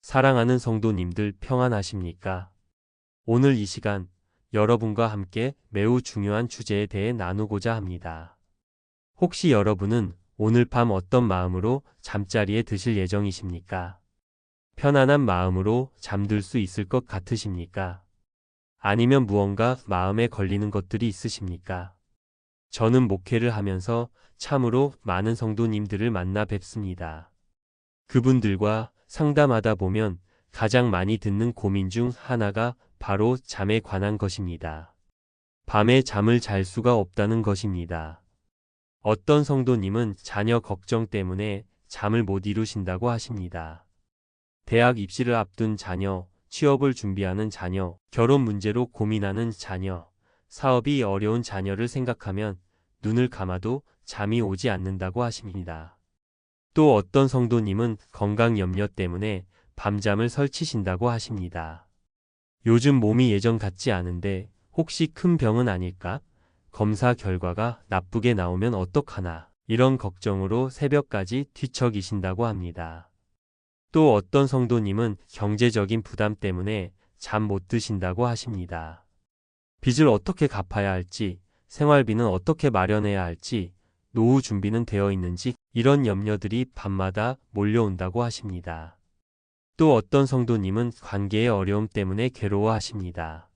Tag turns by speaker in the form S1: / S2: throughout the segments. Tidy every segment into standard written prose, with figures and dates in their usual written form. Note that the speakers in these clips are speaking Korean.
S1: 사랑하는 성도님들 평안하십니까? 오늘 이 시간 여러분과 함께 매우 중요한 주제에 대해 나누고자 합니다. 혹시 여러분은 오늘 밤 어떤 마음으로 잠자리에 드실 예정이십니까? 편안한 마음으로 잠들 수 있을 것 같으십니까? 아니면 무언가 마음에 걸리는 것들이 있으십니까? 저는 목회를 하면서 참으로 많은 성도님들을 만나 뵙습니다. 그분들과 상담하다 보면 가장 많이 듣는 고민 중 하나가 바로 잠에 관한 것입니다. 밤에 잠을 잘 수가 없다는 것입니다. 어떤 성도님은 자녀 걱정 때문에 잠을 못 이루신다고 하십니다. 대학 입시를 앞둔 자녀, 취업을 준비하는 자녀, 결혼 문제로 고민하는 자녀, 사업이 어려운 자녀를 생각하면 눈을 감아도 잠이 오지 않는다고 하십니다. 또 어떤 성도님은 건강 염려 때문에 밤잠을 설치신다고 하십니다. 요즘 몸이 예전 같지 않은데 혹시 큰 병은 아닐까? 검사 결과가 나쁘게 나오면 어떡하나? 이런 걱정으로 새벽까지 뒤척이신다고 합니다. 또 어떤 성도님은 경제적인 부담 때문에 잠 못 드신다고 하십니다. 빚을 어떻게 갚아야 할지, 생활비는 어떻게 마련해야 할지, 노후 준비는 되어 있는지 이런 염려들이 밤마다 몰려온다고 하십니다. 또 어떤 성도님은 관계의 어려움 때문에 괴로워하십니다.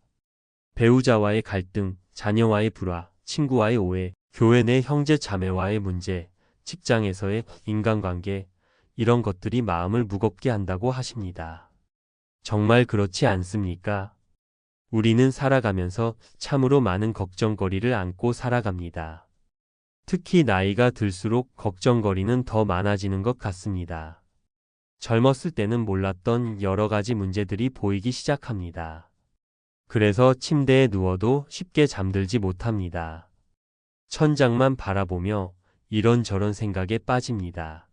S1: 배우자와의 갈등, 자녀와의 불화, 친구와의 오해, 교회 내 형제 자매와의 문제, 직장에서의 인간관계, 이런 것들이 마음을 무겁게 한다고 하십니다. 정말 그렇지 않습니까? 우리는 살아가면서 참으로 많은 걱정거리를 안고 살아갑니다. 특히 나이가 들수록 걱정거리는 더 많아지는 것 같습니다. 젊었을 때는 몰랐던 여러 가지 문제들이 보이기 시작합니다. 그래서 침대에 누워도 쉽게 잠들지 못합니다. 천장만 바라보며 이런저런 생각에 빠집니다.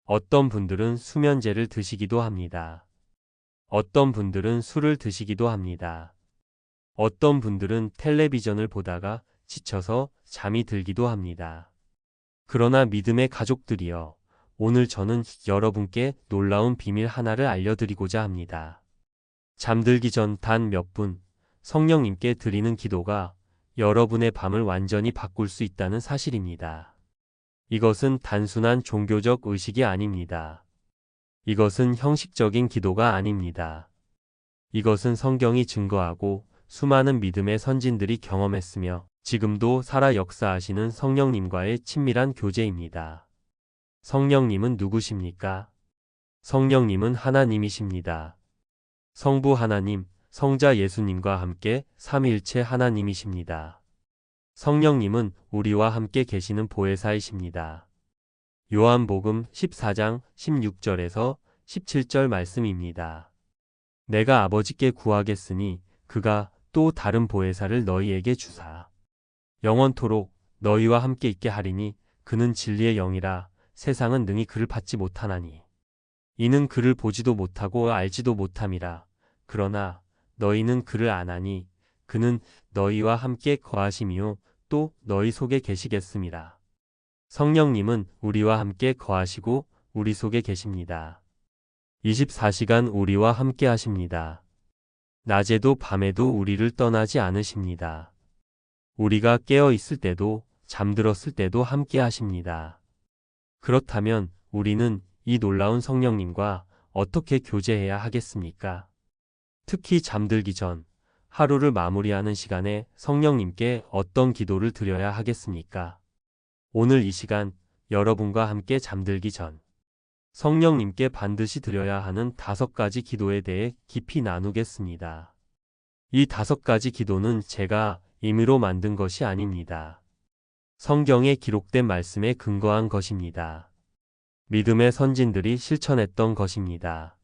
S1: 어떤 분들은 수면제를 드시기도 합니다. 어떤 분들은 술을 드시기도 합니다. 어떤 분들은 텔레비전을 보다가 지쳐서 잠이 들기도 합니다. 그러나 믿음의 가족들이여, 오늘 저는 여러분께 놀라운 비밀 하나를 알려드리고자 합니다. 잠들기 전 단 몇 분, 성령님께 드리는 기도가 여러분의 밤을 완전히 바꿀 수 있다는 사실입니다. 이것은 단순한 종교적 의식이 아닙니다. 이것은 형식적인 기도가 아닙니다. 이것은 성경이 증거하고 수많은 믿음의 선진들이 경험했으며 지금도 살아 역사하시는 성령님과의 친밀한 교제입니다. 성령님은 누구십니까? 성령님은 하나님이십니다. 성부 하나님, 성자 예수님과 함께 삼위일체 하나님이십니다. 성령님은 우리와 함께 계시는 보혜사이십니다. 요한복음 14장 16절에서 17절 말씀입니다. 내가 아버지께 구하겠으니 그가 또 다른 보혜사를 너희에게 주사 영원토록 너희와 함께 있게 하리니 그는 진리의 영이라. 세상은 능히 그를 받지 못하나니 이는 그를 보지도 못하고 알지도 못함이라. 그러나 너희는 그를 아나니 그는 너희와 함께 거하심이요 또 너희 속에 계시겠음이라. 성령님은 우리와 함께 거하시고 우리 속에 계십니다. 24시간 우리와 함께 하십니다. 낮에도 밤에도 우리를 떠나지 않으십니다. 우리가 깨어 있을 때도 잠들었을 때도 함께 하십니다. 그렇다면 우리는 이 놀라운 성령님과 어떻게 교제해야 하겠습니까? 특히 잠들기 전 하루를 마무리하는 시간에 성령님께 어떤 기도를 드려야 하겠습니까? 오늘 이 시간 여러분과 함께 잠들기 전 성령님께 반드시 드려야 하는 5가지 기도에 대해 깊이 나누겠습니다. 이 5가지 기도는 제가 임의로 만든 것이 아닙니다. 성경에 기록된 말씀에 근거한 것입니다. 믿음의 선진들이 실천했던 것입니다.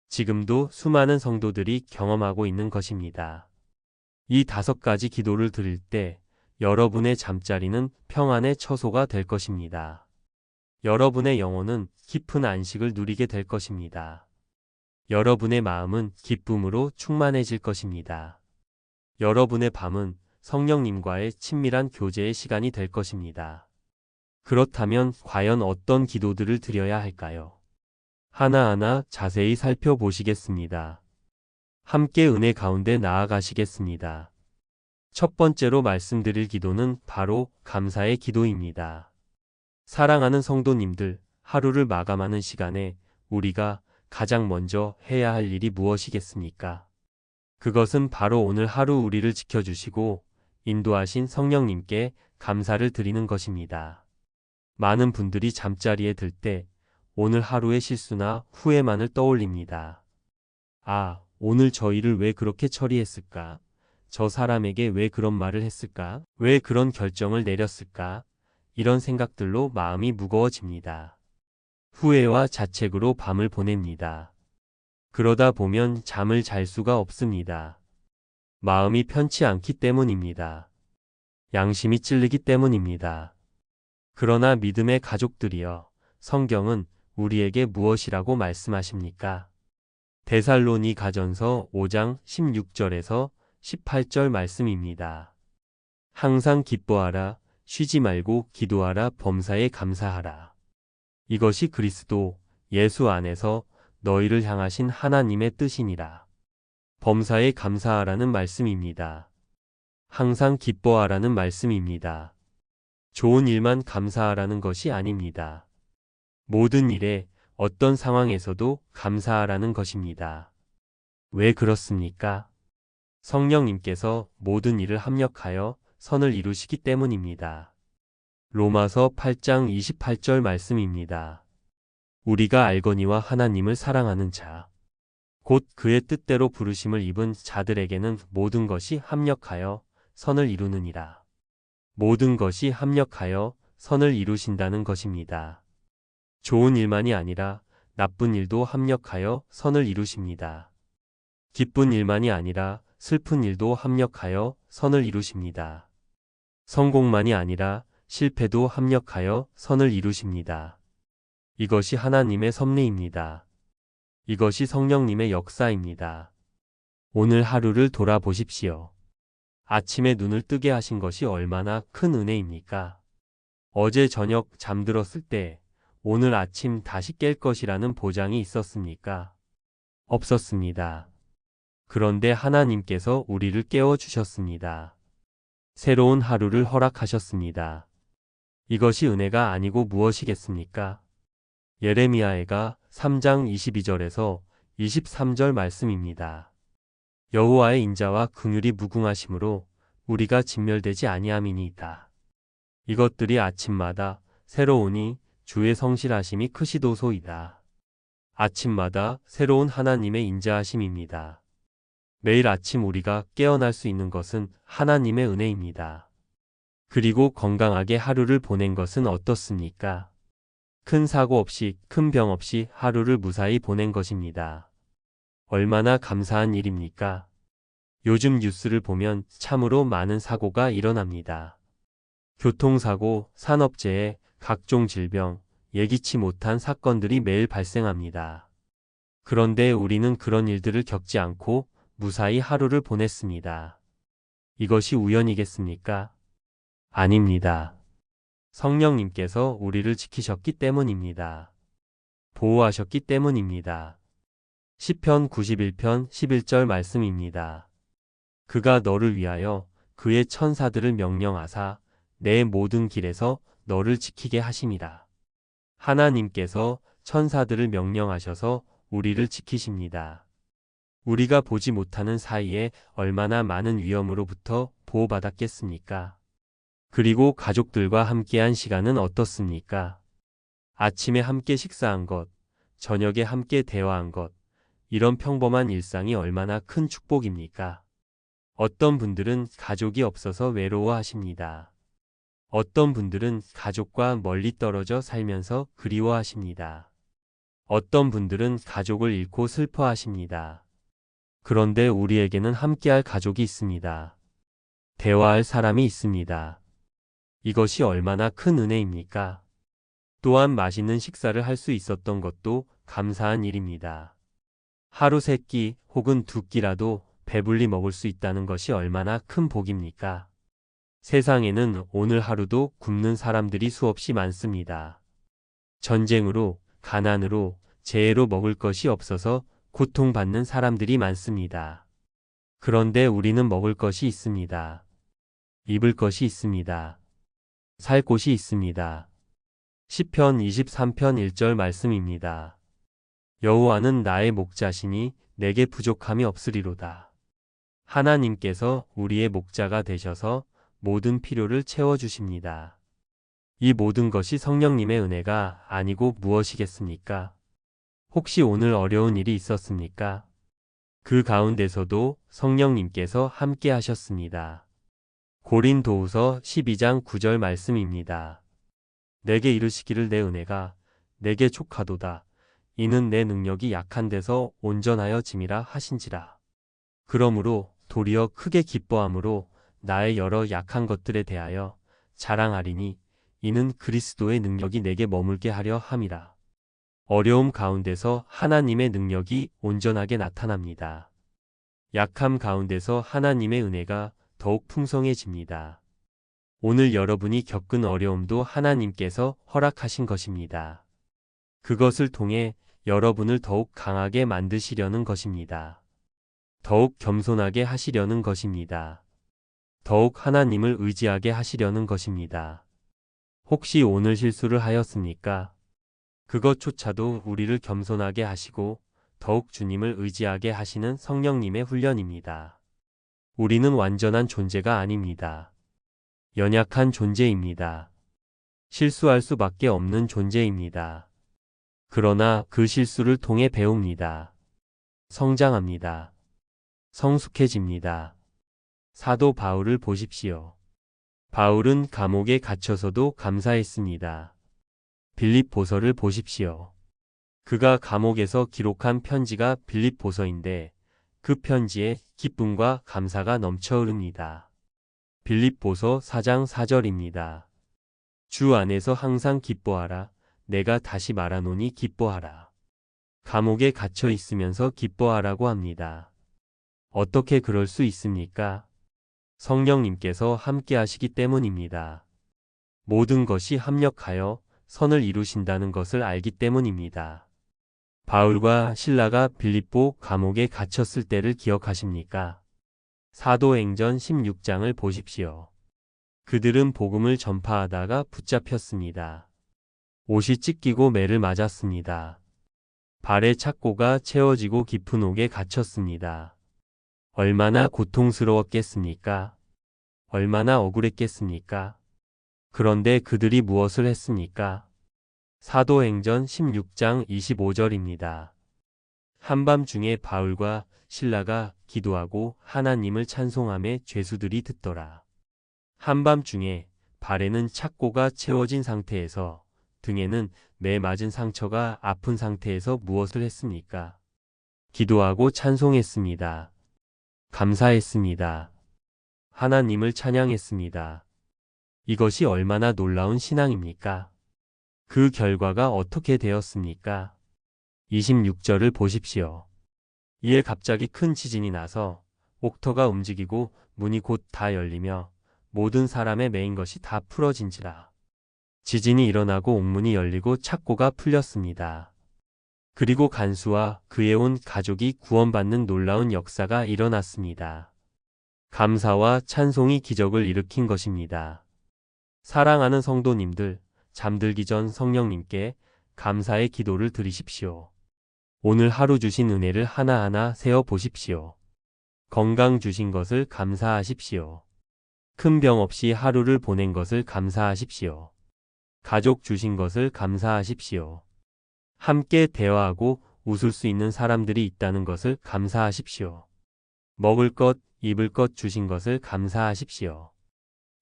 S1: 지금도 수많은 성도들이 경험하고 있는 것입니다. 이 5가지 기도를 드릴 때 여러분의 잠자리는 평안의 처소가 될 것입니다. 여러분의 영혼은 깊은 안식을 누리게 될 것입니다. 여러분의 마음은 기쁨으로 충만해질 것입니다. 여러분의 밤은 성령님과의 친밀한 교제의 시간이 될 것입니다. 그렇다면 과연 어떤 기도들을 드려야 할까요? 하나하나 자세히 살펴보시겠습니다. 함께 은혜 가운데 나아가시겠습니다. 첫 번째로 말씀드릴 기도는 바로 감사의 기도입니다. 사랑하는 성도님들, 하루를 마감하는 시간에 우리가 가장 먼저 해야 할 일이 무엇이겠습니까? 그것은 바로 오늘 하루 우리를 지켜주시고 인도하신 성령님께 감사를 드리는 것입니다. 많은 분들이 잠자리에 들 때 오늘 하루의 실수나 후회만을 떠올립니다. 아, 오늘 저 일을 왜 그렇게 처리했을까? 저 사람에게 왜 그런 말을 했을까? 왜 그런 결정을 내렸을까? 이런 생각들로 마음이 무거워집니다. 후회와 자책으로 밤을 보냅니다. 그러다 보면 잠을 잘 수가 없습니다. 마음이 편치 않기 때문입니다. 양심이 찔리기 때문입니다. 그러나 믿음의 가족들이여, 성경은 우리에게 무엇이라고 말씀하십니까? 데살로니가전서 5장 16절에서 18절 말씀입니다. 항상 기뻐하라, 쉬지 말고 기도하라, 범사에 감사하라. 이것이 그리스도 예수 안에서 너희를 향하신 하나님의 뜻이니라. 범사에 감사하라는 말씀입니다. 항상 기뻐하라는 말씀입니다. 좋은 일만 감사하라는 것이 아닙니다. 모든 일에 어떤 상황에서도 감사하라는 것입니다. 왜 그렇습니까? 성령님께서 모든 일을 합력하여 선을 이루시기 때문입니다. 로마서 8장 28절 말씀입니다. 우리가 알거니와 하나님을 사랑하는 자, 곧 그의 뜻대로 부르심을 입은 자들에게는 모든 것이 합력하여 선을 이루느니라. 모든 것이 합력하여 선을 이루신다는 것입니다. 좋은 일만이 아니라 나쁜 일도 합력하여 선을 이루십니다. 기쁜 일만이 아니라 슬픈 일도 합력하여 선을 이루십니다. 성공만이 아니라 실패도 합력하여 선을 이루십니다. 이것이 하나님의 섭리입니다. 이것이 성령님의 역사입니다. 오늘 하루를 돌아보십시오. 아침에 눈을 뜨게 하신 것이 얼마나 큰 은혜입니까? 어제 저녁 잠들었을 때 오늘 아침 다시 깰 것이라는 보장이 있었습니까? 없었습니다. 그런데 하나님께서 우리를 깨워주셨습니다. 새로운 하루를 허락하셨습니다. 이것이 은혜가 아니고 무엇이겠습니까? 예레미야가 3장 22절에서 23절 말씀입니다. 여호와의 인자와 긍휼이 무궁하심으로 우리가 진멸되지 아니함이니이다. 이것들이 아침마다 새로우니 주의 성실하심이 크시도소이다. 아침마다 새로운 하나님의 인자하심입니다. 매일 아침 우리가 깨어날 수 있는 것은 하나님의 은혜입니다. 그리고 건강하게 하루를 보낸 것은 어떻습니까? 큰 사고 없이, 큰 병 없이 하루를 무사히 보낸 것입니다. 얼마나 감사한 일입니까? 요즘 뉴스를 보면 참으로 많은 사고가 일어납니다. 교통사고, 산업재해, 각종 질병, 예기치 못한 사건들이 매일 발생합니다. 그런데 우리는 그런 일들을 겪지 않고 무사히 하루를 보냈습니다. 이것이 우연이겠습니까? 아닙니다. 성령님께서 우리를 지키셨기 때문입니다. 보호하셨기 때문입니다. 시편 91편 11절 말씀입니다. 그가 너를 위하여 그의 천사들을 명령하사 내 모든 길에서 너를 지키게 하심이라. 하나님께서 천사들을 명령하셔서 우리를 지키십니다. 우리가 보지 못하는 사이에 얼마나 많은 위험으로부터 보호받았겠습니까? 그리고 가족들과 함께한 시간은 어떻습니까? 아침에 함께 식사한 것, 저녁에 함께 대화한 것, 이런 평범한 일상이 얼마나 큰 축복입니까? 어떤 분들은 가족이 없어서 외로워하십니다. 어떤 분들은 가족과 멀리 떨어져 살면서 그리워하십니다. 어떤 분들은 가족을 잃고 슬퍼하십니다. 그런데 우리에게는 함께할 가족이 있습니다. 대화할 사람이 있습니다. 이것이 얼마나 큰 은혜입니까? 또한 맛있는 식사를 할 수 있었던 것도 감사한 일입니다. 하루 3끼 혹은 2끼라도 배불리 먹을 수 있다는 것이 얼마나 큰 복입니까? 세상에는 오늘 하루도 굶는 사람들이 수없이 많습니다. 전쟁으로, 가난으로, 재해로 먹을 것이 없어서 고통받는 사람들이 많습니다. 그런데 우리는 먹을 것이 있습니다. 입을 것이 있습니다. 살 곳이 있습니다. 시편 23편 1절 말씀입니다. 여호와는 나의 목자시니 내게 부족함이 없으리로다. 하나님께서 우리의 목자가 되셔서 모든 필요를 채워주십니다. 이 모든 것이 성령님의 은혜가 아니고 무엇이겠습니까? 혹시 오늘 어려운 일이 있었습니까? 그 가운데서도 성령님께서 함께 하셨습니다. 고린도후서 12장 9절 말씀입니다. 내게 이르시기를 내 은혜가 내게 족하도다. 이는 내 능력이 약한 데서 온전하여 짐이라 하신지라. 그러므로 도리어 크게 기뻐함으로 나의 여러 약한 것들에 대하여 자랑하리니 이는 그리스도의 능력이 내게 머물게 하려 함이라. 어려움 가운데서 하나님의 능력이 온전하게 나타납니다. 약함 가운데서 하나님의 은혜가 더욱 풍성해집니다. 오늘 여러분이 겪은 어려움도 하나님께서 허락하신 것입니다. 그것을 통해 여러분을 더욱 강하게 만드시려는 것입니다. 더욱 겸손하게 하시려는 것입니다. 더욱 하나님을 의지하게 하시려는 것입니다. 혹시 오늘 실수를 하였습니까? 그것조차도 우리를 겸손하게 하시고 더욱 주님을 의지하게 하시는 성령님의 훈련입니다. 우리는 완전한 존재가 아닙니다. 연약한 존재입니다. 실수할 수밖에 없는 존재입니다. 그러나 그 실수를 통해 배웁니다. 성장합니다. 성숙해집니다. 사도 바울을 보십시오. 바울은 감옥에 갇혀서도 감사했습니다. 빌립보서를 보십시오. 그가 감옥에서 기록한 편지가 빌립보서인데 그 편지에 기쁨과 감사가 넘쳐 흐릅니다. 빌립보서 4장 4절입니다. 주 안에서 항상 기뻐하라. 내가 다시 말하노니 기뻐하라. 감옥에 갇혀 있으면서 기뻐하라고 합니다. 어떻게 그럴 수 있습니까? 성령님께서 함께 하시기 때문입니다. 모든 것이 합력하여 선을 이루신다는 것을 알기 때문입니다. 바울과 실라가 빌립보 감옥에 갇혔을 때를 기억하십니까? 사도행전 16장을 보십시오. 그들은 복음을 전파하다가 붙잡혔습니다. 옷이 찢기고 매를 맞았습니다. 발의 착고가 채워지고 깊은 옥에 갇혔습니다. 얼마나 고통스러웠겠습니까? 얼마나 억울했겠습니까? 그런데 그들이 무엇을 했습니까? 사도행전 16장 25절입니다. 한밤중에 바울과 실라가 기도하고 하나님을 찬송하며 죄수들이 듣더라. 한밤중에 발에는 착고가 채워진 상태에서 등에는 매 맞은 상처가 아픈 상태에서 무엇을 했습니까? 기도하고 찬송했습니다. 감사했습니다. 하나님을 찬양했습니다. 이것이 얼마나 놀라운 신앙입니까? 그 결과가 어떻게 되었습니까? 26절을 보십시오. 이에 갑자기 큰 지진이 나서 옥터가 움직이고 문이 곧 다 열리며 모든 사람의 매인 것이 다 풀어진지라. 지진이 일어나고 옥문이 열리고 착고가 풀렸습니다. 그리고 간수와 그에 온 가족이 구원받는 놀라운 역사가 일어났습니다. 감사와 찬송이 기적을 일으킨 것입니다. 사랑하는 성도님들, 잠들기 전 성령님께 감사의 기도를 드리십시오. 오늘 하루 주신 은혜를 하나하나 세어 보십시오. 건강 주신 것을 감사하십시오. 큰 병 없이 하루를 보낸 것을 감사하십시오. 가족 주신 것을 감사하십시오. 함께 대화하고 웃을 수 있는 사람들이 있다는 것을 감사하십시오. 먹을 것, 입을 것 주신 것을 감사하십시오.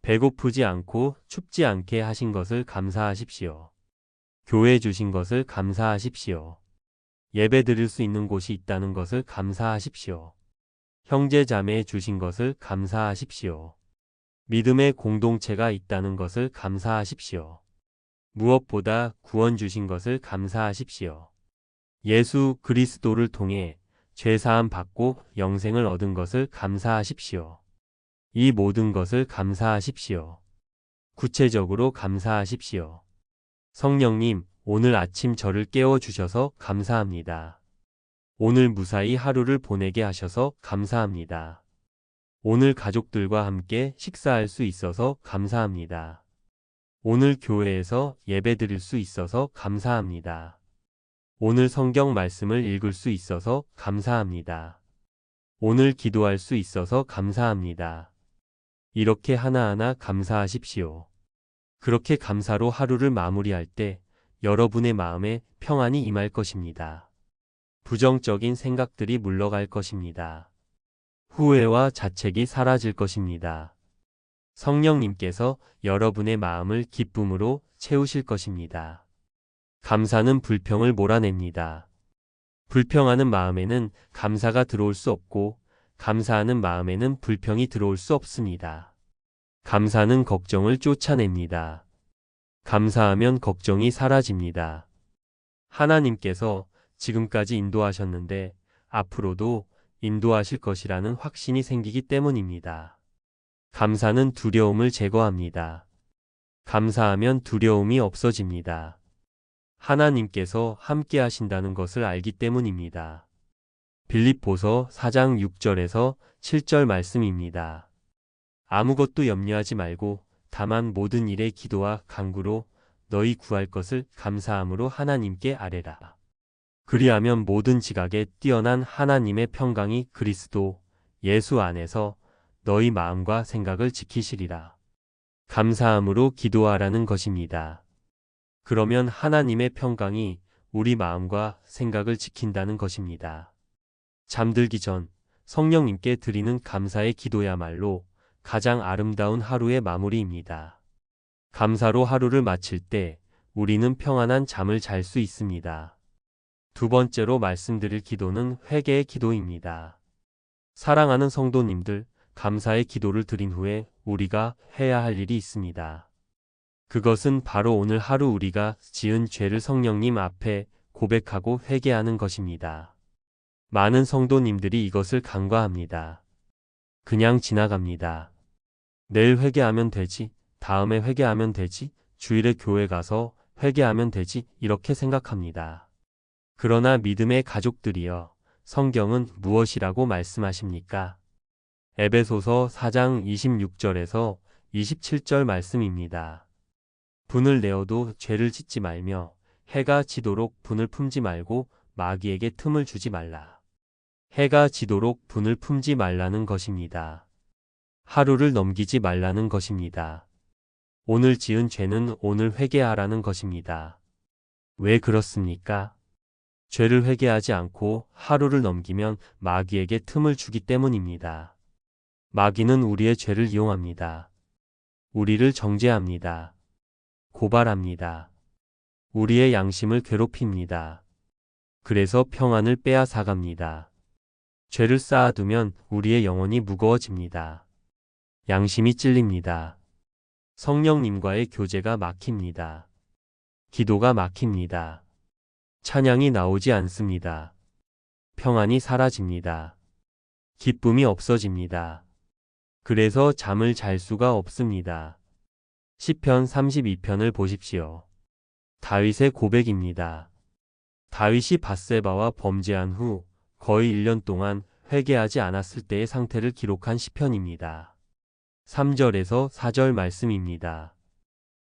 S1: 배고프지 않고 춥지 않게 하신 것을 감사하십시오. 교회 주신 것을 감사하십시오. 예배 드릴 수 있는 곳이 있다는 것을 감사하십시오. 형제 자매 주신 것을 감사하십시오. 믿음의 공동체가 있다는 것을 감사하십시오. 무엇보다 구원 주신 것을 감사하십시오. 예수 그리스도를 통해 죄사함 받고 영생을 얻은 것을 감사하십시오. 이 모든 것을 감사하십시오. 구체적으로 감사하십시오. 성령님, 오늘 아침 저를 깨워주셔서 감사합니다. 오늘 무사히 하루를 보내게 하셔서 감사합니다. 오늘 가족들과 함께 식사할 수 있어서 감사합니다. 오늘 교회에서 예배 드릴 수 있어서 감사합니다. 오늘 성경 말씀을 읽을 수 있어서 감사합니다. 오늘 기도할 수 있어서 감사합니다. 이렇게 하나하나 감사하십시오. 그렇게 감사로 하루를 마무리할 때 여러분의 마음에 평안이 임할 것입니다. 부정적인 생각들이 물러갈 것입니다. 후회와 자책이 사라질 것입니다. 성령님께서 여러분의 마음을 기쁨으로 채우실 것입니다. 감사는 불평을 몰아냅니다. 불평하는 마음에는 감사가 들어올 수 없고 감사하는 마음에는 불평이 들어올 수 없습니다. 감사는 걱정을 쫓아냅니다. 감사하면 걱정이 사라집니다. 하나님께서 지금까지 인도하셨는데 앞으로도 인도하실 것이라는 확신이 생기기 때문입니다. 감사는 두려움을 제거합니다. 감사하면 두려움이 없어집니다. 하나님께서 함께 하신다는 것을 알기 때문입니다. 빌립보서 4장 6절에서 7절 말씀입니다. 아무것도 염려하지 말고 다만 모든 일에 기도와 간구로 너희 구할 것을 감사함으로 하나님께 아뢰라. 그리하면 모든 지각에 뛰어난 하나님의 평강이 그리스도 예수 안에서 너희 마음과 생각을 지키시리라. 감사함으로 기도하라는 것입니다. 그러면 하나님의 평강이 우리 마음과 생각을 지킨다는 것입니다. 잠들기 전 성령님께 드리는 감사의 기도야말로 가장 아름다운 하루의 마무리입니다. 감사로 하루를 마칠 때 우리는 평안한 잠을 잘 수 있습니다. 두 번째로 말씀드릴 기도는 회개의 기도입니다. 사랑하는 성도님들, 감사의 기도를 드린 후에 우리가 해야 할 일이 있습니다. 그것은 바로 오늘 하루 우리가 지은 죄를 성령님 앞에 고백하고 회개하는 것입니다. 많은 성도님들이 이것을 간과합니다. 그냥 지나갑니다. 내일 회개하면 되지, 다음에 회개하면 되지, 주일에 교회 가서 회개하면 되지, 이렇게 생각합니다. 그러나 믿음의 가족들이여, 성경은 무엇이라고 말씀하십니까? 에베소서 4장 26절에서 27절 말씀입니다. 분을 내어도 죄를 짓지 말며 해가 지도록 분을 품지 말고 마귀에게 틈을 주지 말라. 해가 지도록 분을 품지 말라는 것입니다. 하루를 넘기지 말라는 것입니다. 오늘 지은 죄는 오늘 회개하라는 것입니다. 왜 그렇습니까? 죄를 회개하지 않고 하루를 넘기면 마귀에게 틈을 주기 때문입니다. 마귀는 우리의 죄를 이용합니다. 우리를 정죄합니다. 고발합니다. 우리의 양심을 괴롭힙니다. 그래서 평안을 빼앗아갑니다. 죄를 쌓아두면 우리의 영혼이 무거워집니다. 양심이 찔립니다. 성령님과의 교제가 막힙니다. 기도가 막힙니다. 찬양이 나오지 않습니다. 평안이 사라집니다. 기쁨이 없어집니다. 그래서 잠을 잘 수가 없습니다. 시편 32편을 보십시오. 다윗의 고백입니다. 다윗이 밧세바와 범죄한 후 거의 1년 동안 회개하지 않았을 때의 상태를 기록한 시편입니다. 3절에서 4절 말씀입니다.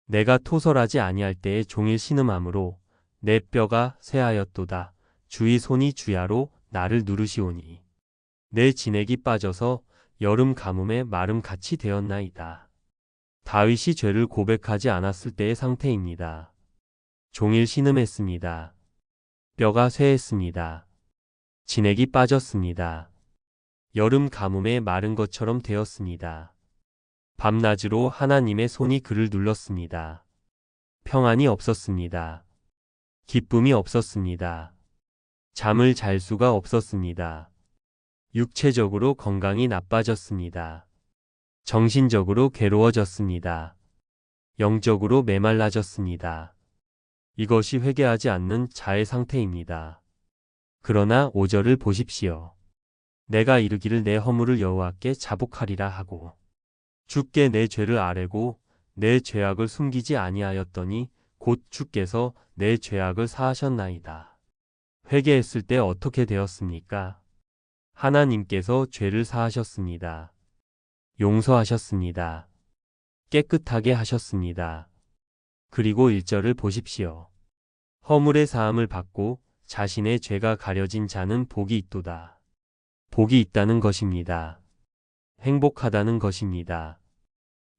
S1: 내가 토설하지 아니할 때에 종일 신음함으로 내 뼈가 쇠하였도다. 주의 손이 주야로 나를 누르시오니 내 진액이 빠져서 여름 가뭄에 마름 같이 되었나이다. 다윗이 죄를 고백하지 않았을 때의 상태입니다. 종일 신음했습니다. 뼈가 쇠했습니다. 진액이 빠졌습니다. 여름 가뭄에 마른 것처럼 되었습니다. 밤낮으로 하나님의 손이 그를 눌렀습니다. 평안이 없었습니다. 기쁨이 없었습니다. 잠을 잘 수가 없었습니다. 육체적으로 건강이 나빠졌습니다. 정신적으로 괴로워졌습니다. 영적으로 메말라졌습니다. 이것이 회개하지 않는 자의 상태입니다. 그러나 5절을 보십시오. 내가 이르기를 내 허물을 여호와께 자복하리라 하고 주께 내 죄를 아뢰고 내 죄악을 숨기지 아니하였더니 곧 주께서 내 죄악을 사하셨나이다. 회개했을 때 어떻게 되었습니까? 하나님께서 죄를 사하셨습니다. 용서하셨습니다. 깨끗하게 하셨습니다. 그리고 1절을 보십시오. 허물의 사함을 받고 자신의 죄가 가려진 자는 복이 있도다. 복이 있다는 것입니다. 행복하다는 것입니다.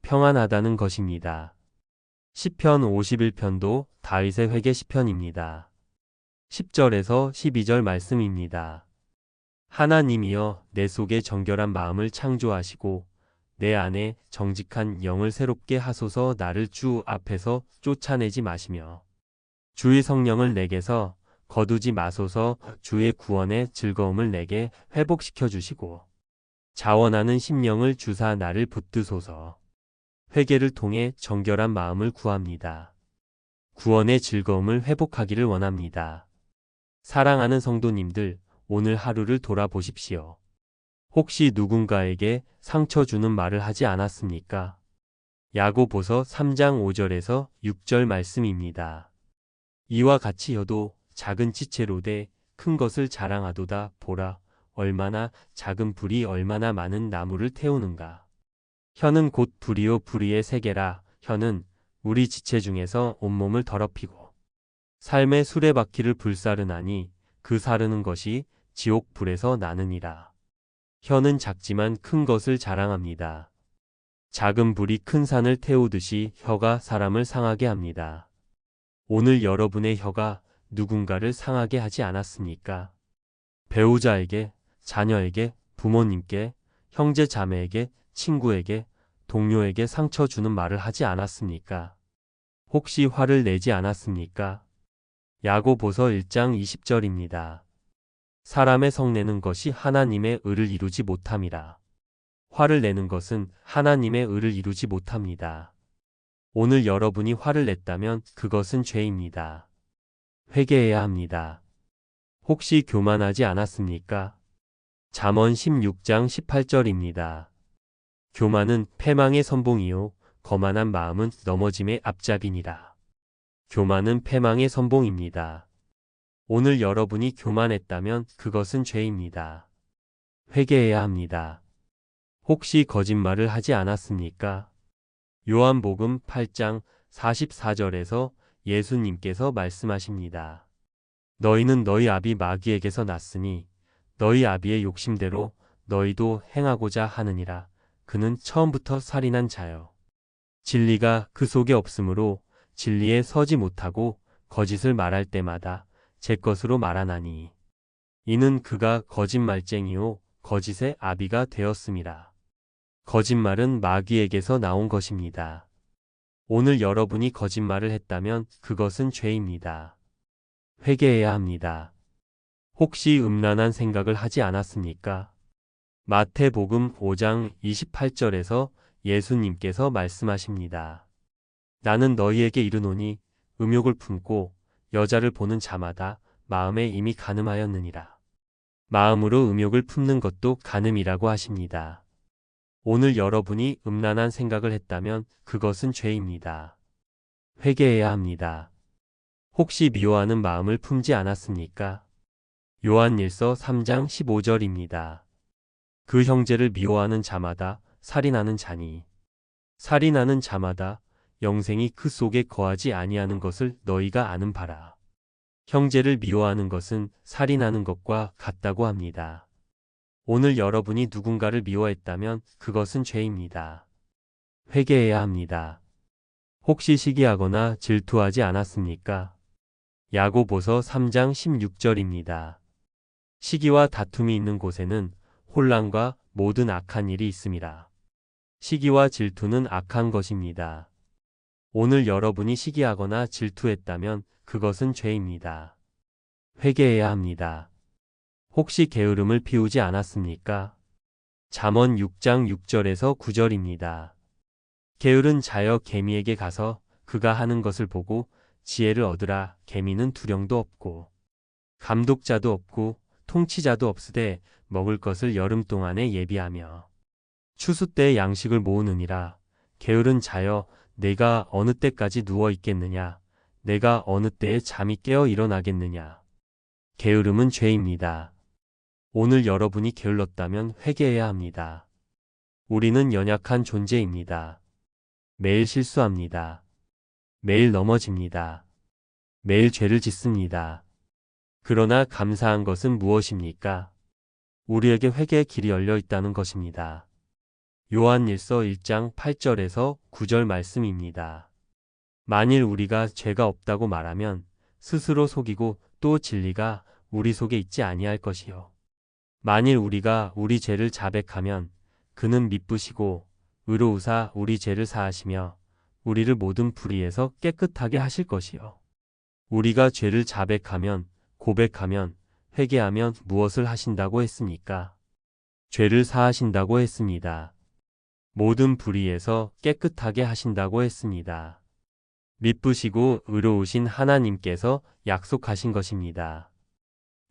S1: 평안하다는 것입니다. 시편 51편도 다윗의 회개 시편입니다. 10절에서 12절 말씀입니다. 하나님이여 내 속에 정결한 마음을 창조하시고 내 안에 정직한 영을 새롭게 하소서. 나를 주 앞에서 쫓아내지 마시며 주의 성령을 내게서 거두지 마소서. 주의 구원의 즐거움을 내게 회복시켜 주시고 자원하는 심령을 주사 나를 붙드소서. 회개를 통해 정결한 마음을 구합니다. 구원의 즐거움을 회복하기를 원합니다. 사랑하는 성도님들, 오늘 하루를 돌아보십시오. 혹시 누군가에게 상처 주는 말을 하지 않았습니까? 야고보서 3장 5절에서 6절 말씀입니다. 이와 같이 혀도 작은 지체로되 큰 것을 자랑하도다. 보라, 얼마나 작은 불이 얼마나 많은 나무를 태우는가. 혀는 곧 불이요 불의의 세계라. 혀는 우리 지체 중에서 온몸을 더럽히고 삶의 수레바퀴를 불사르나니 그 사르는 것이 지옥 불에서 나느니라. 혀는 작지만 큰 것을 자랑합니다. 작은 불이 큰 산을 태우듯이 혀가 사람을 상하게 합니다. 오늘 여러분의 혀가 누군가를 상하게 하지 않았습니까? 배우자에게, 자녀에게, 부모님께, 형제 자매에게, 친구에게, 동료에게 상처 주는 말을 하지 않았습니까? 혹시 화를 내지 않았습니까? 야고보서 1장 20절입니다. 사람의 성내는 것이 하나님의 의를 이루지 못함이라. 화를 내는 것은 하나님의 의를 이루지 못합니다. 오늘 여러분이 화를 냈다면 그것은 죄입니다. 회개해야 합니다. 혹시 교만하지 않았습니까? 잠언 16장 18절입니다. 교만은 패망의 선봉이요 거만한 마음은 넘어짐의 앞잡이니라. 교만은 패망의 선봉입니다. 오늘 여러분이 교만했다면 그것은 죄입니다. 회개해야 합니다. 혹시 거짓말을 하지 않았습니까? 요한복음 8장 44절에서 예수님께서 말씀하십니다. 너희는 너희 아비 마귀에게서 났으니 너희 아비의 욕심대로 너희도 행하고자 하느니라. 그는 처음부터 살인한 자요. 진리가 그 속에 없으므로 진리에 서지 못하고 거짓을 말할 때마다 제 것으로 말하나니 이는 그가 거짓말쟁이요 거짓의 아비가 되었음이라. 거짓말은 마귀에게서 나온 것입니다. 오늘 여러분이 거짓말을 했다면 그것은 죄입니다. 회개해야 합니다. 혹시 음란한 생각을 하지 않았습니까? 마태복음 5장 28절에서 예수님께서 말씀하십니다. 나는 너희에게 이르노니 음욕을 품고 여자를 보는 자마다 마음에 이미 간음하였느니라. 마음으로 음욕을 품는 것도 간음이라고 하십니다. 오늘 여러분이 음란한 생각을 했다면 그것은 죄입니다. 회개해야 합니다. 혹시 미워하는 마음을 품지 않았습니까? 요한일서 3장 15절입니다. 그 형제를 미워하는 자마다 살인하는 자니 살인하는 자마다 영생이 그 속에 거하지 아니하는 것을 너희가 아는 바라. 형제를 미워하는 것은 살인하는 것과 같다고 합니다. 오늘 여러분이 누군가를 미워했다면 그것은 죄입니다. 회개해야 합니다. 혹시 시기하거나 질투하지 않았습니까? 야고보서 3장 16절입니다. 시기와 다툼이 있는 곳에는 혼란과 모든 악한 일이 있음이라. 시기와 질투는 악한 것입니다. 오늘 여러분이 시기하거나 질투했다면 그것은 죄입니다. 회개해야 합니다. 혹시 게으름을 피우지 않았습니까? 잠언 6장 6절에서 9절입니다. 게으른 자여 개미에게 가서 그가 하는 것을 보고 지혜를 얻으라. 개미는 두령도 없고 감독자도 없고 통치자도 없으되 먹을 것을 여름 동안에 예비하며 추수 때 양식을 모으느니라. 게으른 자여 내가 어느 때까지 누워 있겠느냐. 내가 어느 때에 잠이 깨어 일어나겠느냐. 게으름은 죄입니다. 오늘 여러분이 게을렀다면 회개해야 합니다. 우리는 연약한 존재입니다. 매일 실수합니다. 매일 넘어집니다. 매일 죄를 짓습니다. 그러나 감사한 것은 무엇입니까? 우리에게 회개의 길이 열려 있다는 것입니다. 요한일서 1장 8절에서 9절 말씀입니다. 만일 우리가 죄가 없다고 말하면 스스로 속이고 또 진리가 우리 속에 있지 아니할 것이요. 만일 우리가 우리 죄를 자백하면 그는 미쁘시고 의로우사 우리 죄를 사하시며 우리를 모든 불의에서 깨끗하게 하실 것이요. 우리가 죄를 자백하면 고백하면 회개하면 무엇을 하신다고 했습니까? 죄를 사하신다고 했습니다. 모든 불의에서 깨끗하게 하신다고 했습니다. 미쁘시고 의로우신 하나님께서 약속하신 것입니다.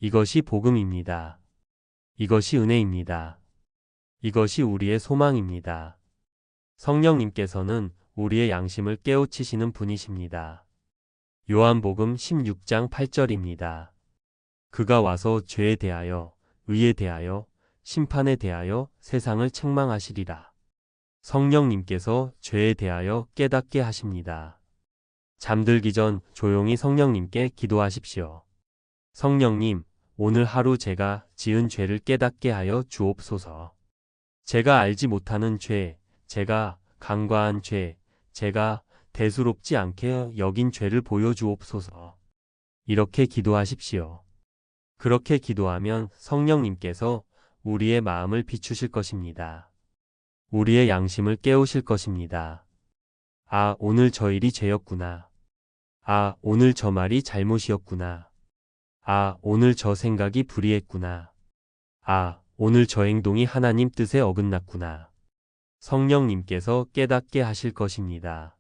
S1: 이것이 복음입니다. 이것이 은혜입니다. 이것이 우리의 소망입니다. 성령님께서는 우리의 양심을 깨우치시는 분이십니다. 요한복음 16장 8절입니다. 그가 와서 죄에 대하여, 의에 대하여, 심판에 대하여 세상을 책망하시리라. 성령님께서 죄에 대하여 깨닫게 하십니다. 잠들기 전 조용히 성령님께 기도하십시오. 성령님, 오늘 하루 제가 지은 죄를 깨닫게 하여 주옵소서. 제가 알지 못하는 죄, 제가 간과한 죄, 제가 대수롭지 않게 여긴 죄를 보여주옵소서. 이렇게 기도하십시오. 그렇게 기도하면 성령님께서 우리의 마음을 비추실 것입니다. 우리의 양심을 깨우실 것입니다. 아, 오늘 저 일이 죄였구나. 아, 오늘 저 말이 잘못이었구나. 아, 오늘 저 생각이 불의했구나. 아, 오늘 저 행동이 하나님 뜻에 어긋났구나. 성령님께서 깨닫게 하실 것입니다.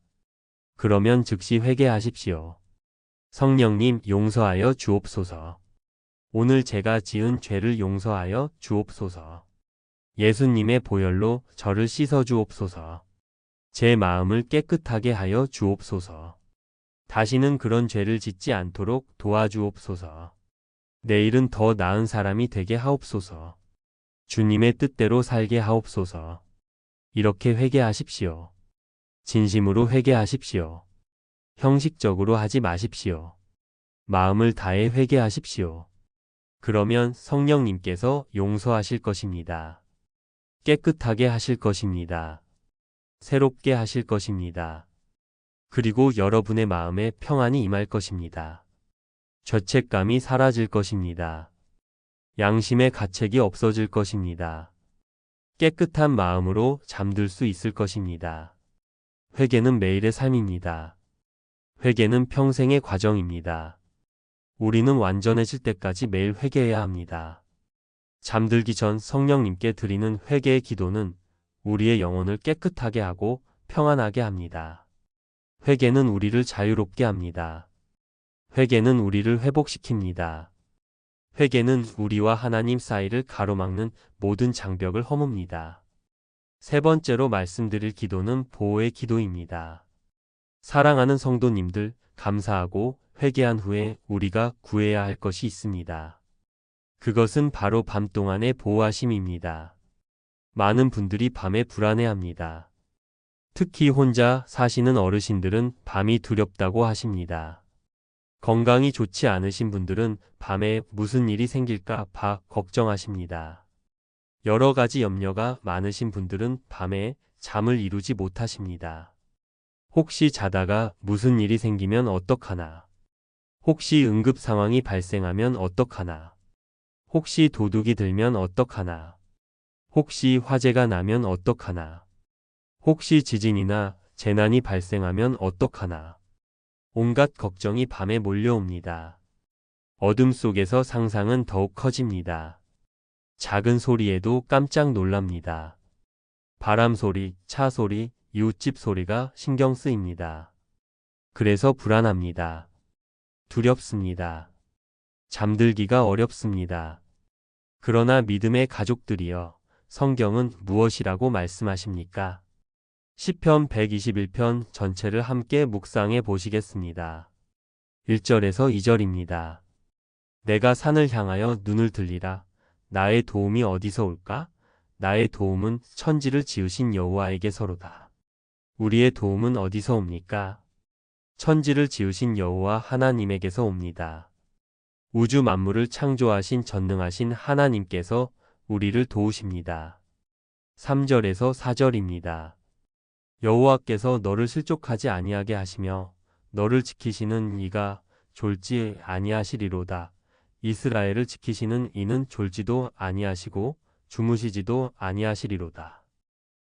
S1: 그러면 즉시 회개하십시오. 성령님 용서하여 주옵소서. 오늘 제가 지은 죄를 용서하여 주옵소서. 예수님의 보혈로 저를 씻어 주옵소서. 제 마음을 깨끗하게 하여 주옵소서. 다시는 그런 죄를 짓지 않도록 도와주옵소서. 내일은 더 나은 사람이 되게 하옵소서. 주님의 뜻대로 살게 하옵소서. 이렇게 회개하십시오. 진심으로 회개하십시오. 형식적으로 하지 마십시오. 마음을 다해 회개하십시오. 그러면 성령님께서 용서하실 것입니다. 깨끗하게 하실 것입니다. 새롭게 하실 것입니다. 그리고 여러분의 마음에 평안이 임할 것입니다. 죄책감이 사라질 것입니다. 양심의 가책이 없어질 것입니다. 깨끗한 마음으로 잠들 수 있을 것입니다. 회개는 매일의 삶입니다. 회개는 평생의 과정입니다. 우리는 완전해질 때까지 매일 회개해야 합니다. 잠들기 전 성령님께 드리는 회개의 기도는 우리의 영혼을 깨끗하게 하고 평안하게 합니다. 회개는 우리를 자유롭게 합니다. 회개는 우리를 회복시킵니다. 회개는 우리와 하나님 사이를 가로막는 모든 장벽을 허뭅니다. 세 번째로 말씀드릴 기도는 보호의 기도입니다. 사랑하는 성도님들, 감사하고 회개한 후에 우리가 구해야 할 것이 있습니다. 그것은 바로 밤 동안의 보호하심입니다. 많은 분들이 밤에 불안해합니다. 특히 혼자 사시는 어르신들은 밤이 두렵다고 하십니다. 건강이 좋지 않으신 분들은 밤에 무슨 일이 생길까 봐 걱정하십니다. 여러 가지 염려가 많으신 분들은 밤에 잠을 이루지 못하십니다. 혹시 자다가 무슨 일이 생기면 어떡하나? 혹시 응급 상황이 발생하면 어떡하나? 혹시 도둑이 들면 어떡하나? 혹시 화재가 나면 어떡하나? 혹시 지진이나 재난이 발생하면 어떡하나? 온갖 걱정이 밤에 몰려옵니다. 어둠 속에서 상상은 더욱 커집니다. 작은 소리에도 깜짝 놀랍니다. 바람 소리, 차 소리, 이웃집 소리가 신경 쓰입니다. 그래서 불안합니다. 두렵습니다. 잠들기가 어렵습니다. 그러나 믿음의 가족들이여, 성경은 무엇이라고 말씀하십니까? 시편 121편 전체를 함께 묵상해 보시겠습니다. 1절에서 2절입니다. 내가 산을 향하여 눈을 들리라. 나의 도움이 어디서 올까? 나의 도움은 천지를 지으신 여호와에게서로다. 우리의 도움은 어디서 옵니까? 천지를 지으신 여호와 하나님에게서 옵니다. 우주 만물을 창조하신 전능하신 하나님께서 우리를 도우십니다. 3절에서 4절입니다. 여호와께서 너를 실족하지 아니하게 하시며 너를 지키시는 이가 졸지 아니하시리로다. 이스라엘을 지키시는 이는 졸지도 아니하시고 주무시지도 아니하시리로다.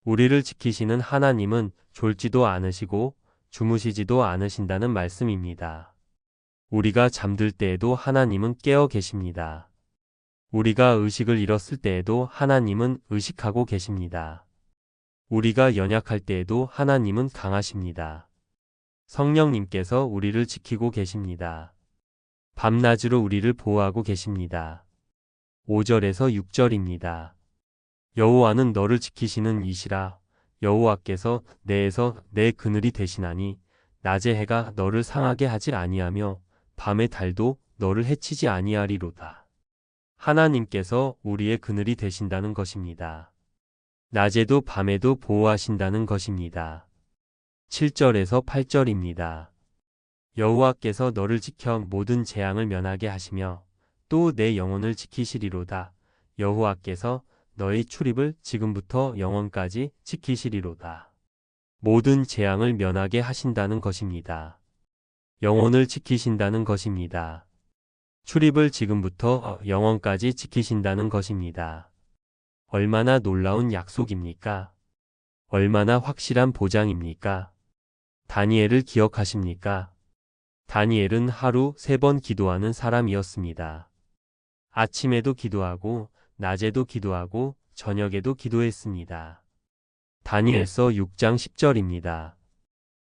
S1: 우리를 지키시는 하나님은 졸지도 않으시고 주무시지도 않으신다는 말씀입니다. 우리가 잠들 때에도 하나님은 깨어 계십니다. 우리가 의식을 잃었을 때에도 하나님은 의식하고 계십니다. 우리가 연약할 때에도 하나님은 강하십니다. 성령님께서 우리를 지키고 계십니다. 밤낮으로 우리를 보호하고 계십니다. 5절에서 6절입니다. 여호와는 너를 지키시는 이시라. 여호와께서 내에서 내 그늘이 되시나니 낮의 해가 너를 상하게 하지 아니하며 밤의 달도 너를 해치지 아니하리로다. 하나님께서 우리의 그늘이 되신다는 것입니다. 낮에도 밤에도 보호하신다는 것입니다. 7절에서 8절입니다. 여호와께서 너를 지켜 모든 재앙을 면하게 하시며 또 내 영혼을 지키시리로다. 여호와께서 너의 출입을 지금부터 영원까지 지키시리로다. 모든 재앙을 면하게 하신다는 것입니다. 영혼을 지키신다는 것입니다. 출입을 지금부터 영원까지 지키신다는 것입니다. 얼마나 놀라운 약속입니까? 얼마나 확실한 보장입니까? 다니엘을 기억하십니까? 다니엘은 하루 3번 기도하는 사람이었습니다. 아침에도 기도하고 낮에도 기도하고 저녁에도 기도했습니다. 다니엘서 6장 10절입니다.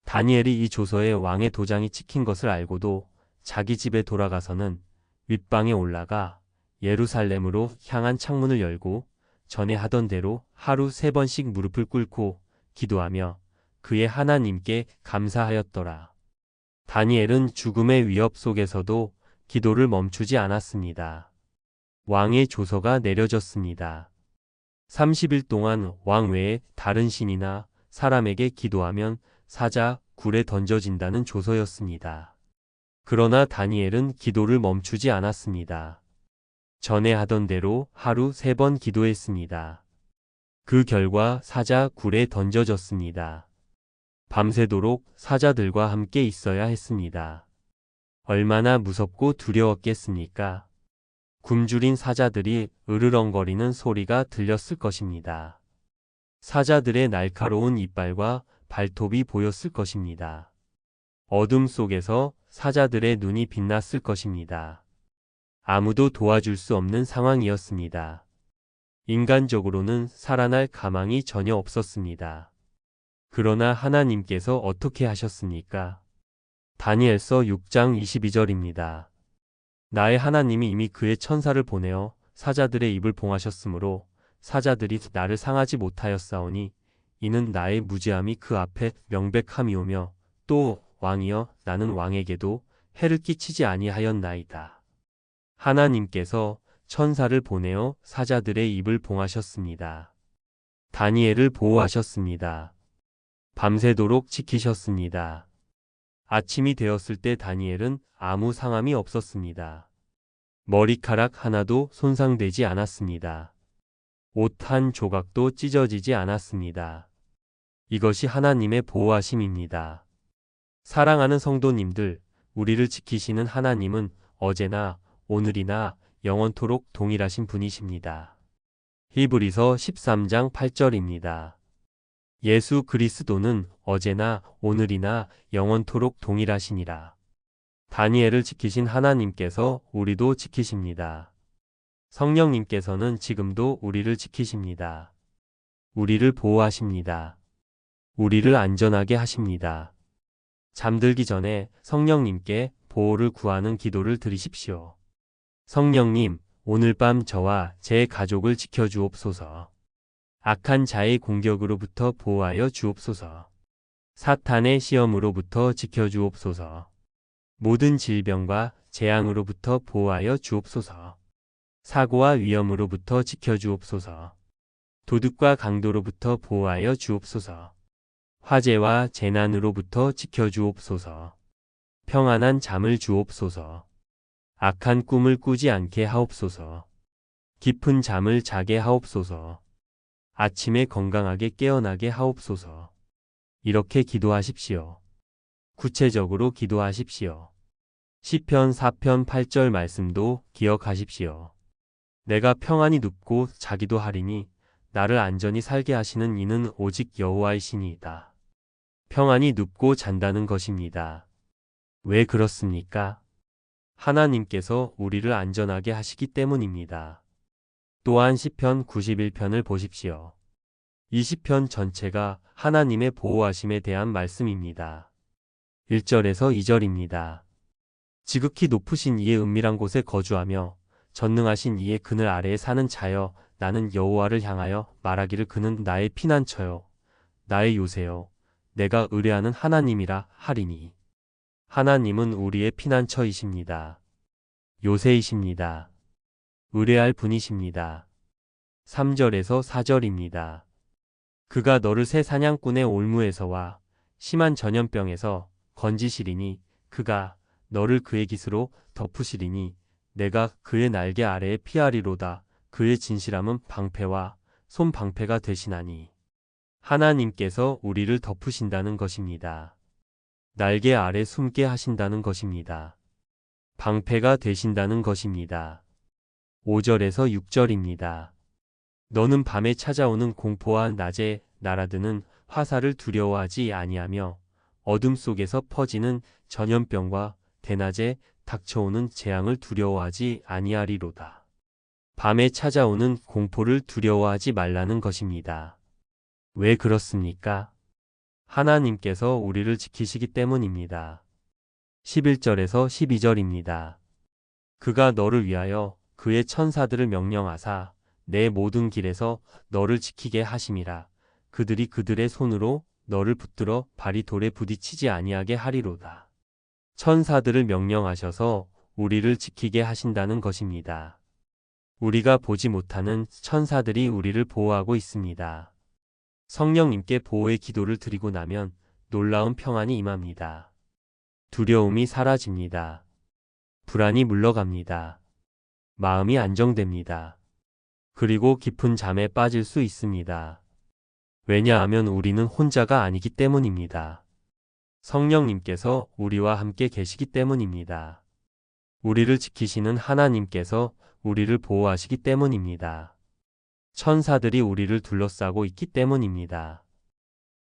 S1: 다니엘이 이 조서에 왕의 도장이 찍힌 것을 알고도 자기 집에 돌아가서는 윗방에 올라가 예루살렘으로 향한 창문을 열고 전에 하던 대로 하루 3번씩 무릎을 꿇고 기도하며 그의 하나님께 감사하였더라. 다니엘은 죽음의 위협 속에서도 기도를 멈추지 않았습니다. 왕의 조서가 내려졌습니다. 30일 동안 왕 외에 다른 신이나 사람에게 기도하면 사자 굴에 던져진다는 조서였습니다. 그러나 다니엘은 기도를 멈추지 않았습니다. 전에 하던 대로 하루 3번 기도했습니다. 그 결과 사자 굴에 던져졌습니다. 밤새도록 사자들과 함께 있어야 했습니다. 얼마나 무섭고 두려웠겠습니까? 굶주린 사자들이 으르렁거리는 소리가 들렸을 것입니다. 사자들의 날카로운 이빨과 발톱이 보였을 것입니다. 어둠 속에서 사자들의 눈이 빛났을 것입니다. 아무도 도와줄 수 없는 상황이었습니다. 인간적으로는 살아날 가망이 전혀 없었습니다. 그러나 하나님께서 어떻게 하셨습니까? 다니엘서 6장 22절입니다. 나의 하나님이 이미 그의 천사를 보내어 사자들의 입을 봉하셨으므로 사자들이 나를 상하지 못하였사오니 이는 나의 무죄함이 그 앞에 명백함이오며 또 왕이여 나는 왕에게도 해를 끼치지 아니하였나이다. 하나님께서 천사를 보내어 사자들의 입을 봉하셨습니다. 다니엘을 보호하셨습니다. 밤새도록 지키셨습니다. 아침이 되었을 때 다니엘은 아무 상함이 없었습니다. 머리카락 하나도 손상되지 않았습니다. 옷 한 조각도 찢어지지 않았습니다. 이것이 하나님의 보호하심입니다. 사랑하는 성도님들, 우리를 지키시는 하나님은 어제나 오늘이나 영원토록 동일하신 분이십니다. 히브리서 13장 8절입니다. 예수 그리스도는 어제나 오늘이나 영원토록 동일하시니라. 다니엘을 지키신 하나님께서 우리도 지키십니다. 성령님께서는 지금도 우리를 지키십니다. 우리를 보호하십니다. 우리를 안전하게 하십니다. 잠들기 전에 성령님께 보호를 구하는 기도를 드리십시오. 성령님, 오늘 밤 저와 제 가족을 지켜주옵소서. 악한 자의 공격으로부터 보호하여 주옵소서. 사탄의 시험으로부터 지켜주옵소서. 모든 질병과 재앙으로부터 보호하여 주옵소서. 사고와 위험으로부터 지켜주옵소서. 도둑과 강도로부터 보호하여 주옵소서. 화재와 재난으로부터 지켜주옵소서. 평안한 잠을 주옵소서. 악한 꿈을 꾸지 않게 하옵소서. 깊은 잠을 자게 하옵소서. 아침에 건강하게 깨어나게 하옵소서. 이렇게 기도하십시오. 구체적으로 기도하십시오. 시편 4편 8절 말씀도 기억하십시오. 내가 평안히 눕고 자기도 하리니 나를 안전히 살게 하시는 이는 오직 여호와이시니이다. 평안히 눕고 잔다는 것입니다. 왜 그렇습니까? 하나님께서 우리를 안전하게 하시기 때문입니다. 또한 시편 91편을 보십시오. 이 시편 전체가 하나님의 보호하심에 대한 말씀입니다. 1절에서 2절입니다. 지극히 높으신 이의 은밀한 곳에 거주하며 전능하신 이의 그늘 아래에 사는 자여, 나는 여호와를 향하여 말하기를 그는 나의 피난처요 나의 요새요 내가 의뢰하는 하나님이라 하리니. 하나님은 우리의 피난처이십니다. 요새이십니다. 의뢰할 분이십니다. 3절에서 4절입니다. 그가 너를 새 사냥꾼의 올무에서와 심한 전염병에서 건지시리니 그가 너를 그의 깃으로 덮으시리니 내가 그의 날개 아래에 피하리로다. 그의 진실함은 방패와 손방패가 되시나니. 하나님께서 우리를 덮으신다는 것입니다. 날개 아래 숨게 하신다는 것입니다. 방패가 되신다는 것입니다. 5절에서 6절입니다. 너는 밤에 찾아오는 공포와 낮에 날아드는 화살을 두려워하지 아니하며 어둠 속에서 퍼지는 전염병과 대낮에 닥쳐오는 재앙을 두려워하지 아니하리로다. 밤에 찾아오는 공포를 두려워하지 말라는 것입니다. 왜 그렇습니까? 하나님께서 우리를 지키시기 때문입니다. 11절에서 12절입니다. 그가 너를 위하여 그의 천사들을 명령하사 내 모든 길에서 너를 지키게 하심이라. 그들이 그들의 손으로 너를 붙들어 발이 돌에 부딪히지 아니하게 하리로다. 천사들을 명령하셔서 우리를 지키게 하신다는 것입니다. 우리가 보지 못하는 천사들이 우리를 보호하고 있습니다. 성령님께 보호의 기도를 드리고 나면 놀라운 평안이 임합니다. 두려움이 사라집니다. 불안이 물러갑니다. 마음이 안정됩니다. 그리고 깊은 잠에 빠질 수 있습니다. 왜냐하면 우리는 혼자가 아니기 때문입니다. 성령님께서 우리와 함께 계시기 때문입니다. 우리를 지키시는 하나님께서 우리를 보호하시기 때문입니다. 천사들이 우리를 둘러싸고 있기 때문입니다.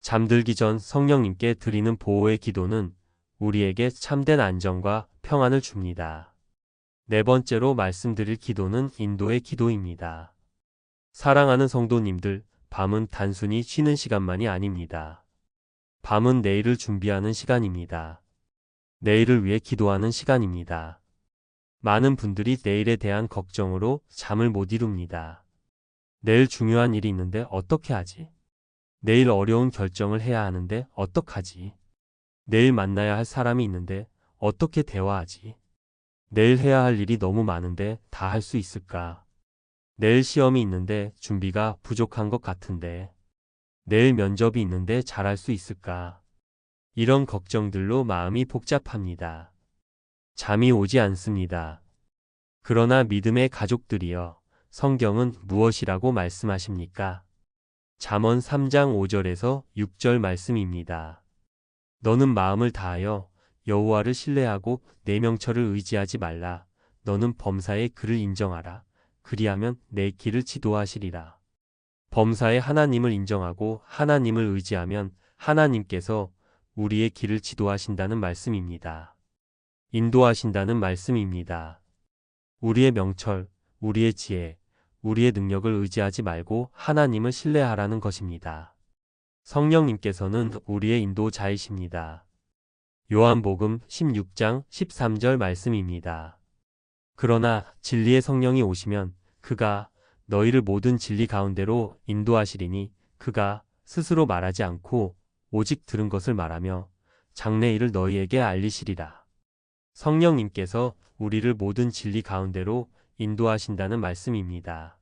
S1: 잠들기 전 성령님께 드리는 보호의 기도는 우리에게 참된 안정과 평안을 줍니다. 네 번째로 말씀드릴 기도는 인도의 기도입니다. 사랑하는 성도님들, 밤은 단순히 쉬는 시간만이 아닙니다. 밤은 내일을 준비하는 시간입니다. 내일을 위해 기도하는 시간입니다. 많은 분들이 내일에 대한 걱정으로 잠을 못 이룹니다. 내일 중요한 일이 있는데 어떻게 하지? 내일 어려운 결정을 해야 하는데 어떡하지? 내일 만나야 할 사람이 있는데 어떻게 대화하지? 내일 해야 할 일이 너무 많은데 다 할 수 있을까? 내일 시험이 있는데 준비가 부족한 것 같은데. 내일 면접이 있는데 잘할 수 있을까? 이런 걱정들로 마음이 복잡합니다. 잠이 오지 않습니다. 그러나 믿음의 가족들이여, 성경은 무엇이라고 말씀하십니까? 잠언 3장 5절에서 6절 말씀입니다. 너는 마음을 다하여 여호와를 신뢰하고 내 명철을 의지하지 말라. 너는 범사의 그를 인정하라. 그리하면 내 길을 지도하시리라. 범사의 하나님을 인정하고 하나님을 의지하면 하나님께서 우리의 길을 지도하신다는 말씀입니다. 인도하신다는 말씀입니다. 우리의 명철, 우리의 지혜, 우리의 능력을 의지하지 말고 하나님을 신뢰하라는 것입니다. 성령님께서는 우리의 인도자이십니다. 요한복음 16장 13절 말씀입니다. 그러나 진리의 성령이 오시면 그가 너희를 모든 진리 가운데로 인도하시리니 그가 스스로 말하지 않고 오직 들은 것을 말하며 장래 일을 너희에게 알리시리라. 성령님께서 우리를 모든 진리 가운데로 인도하신다는 말씀입니다.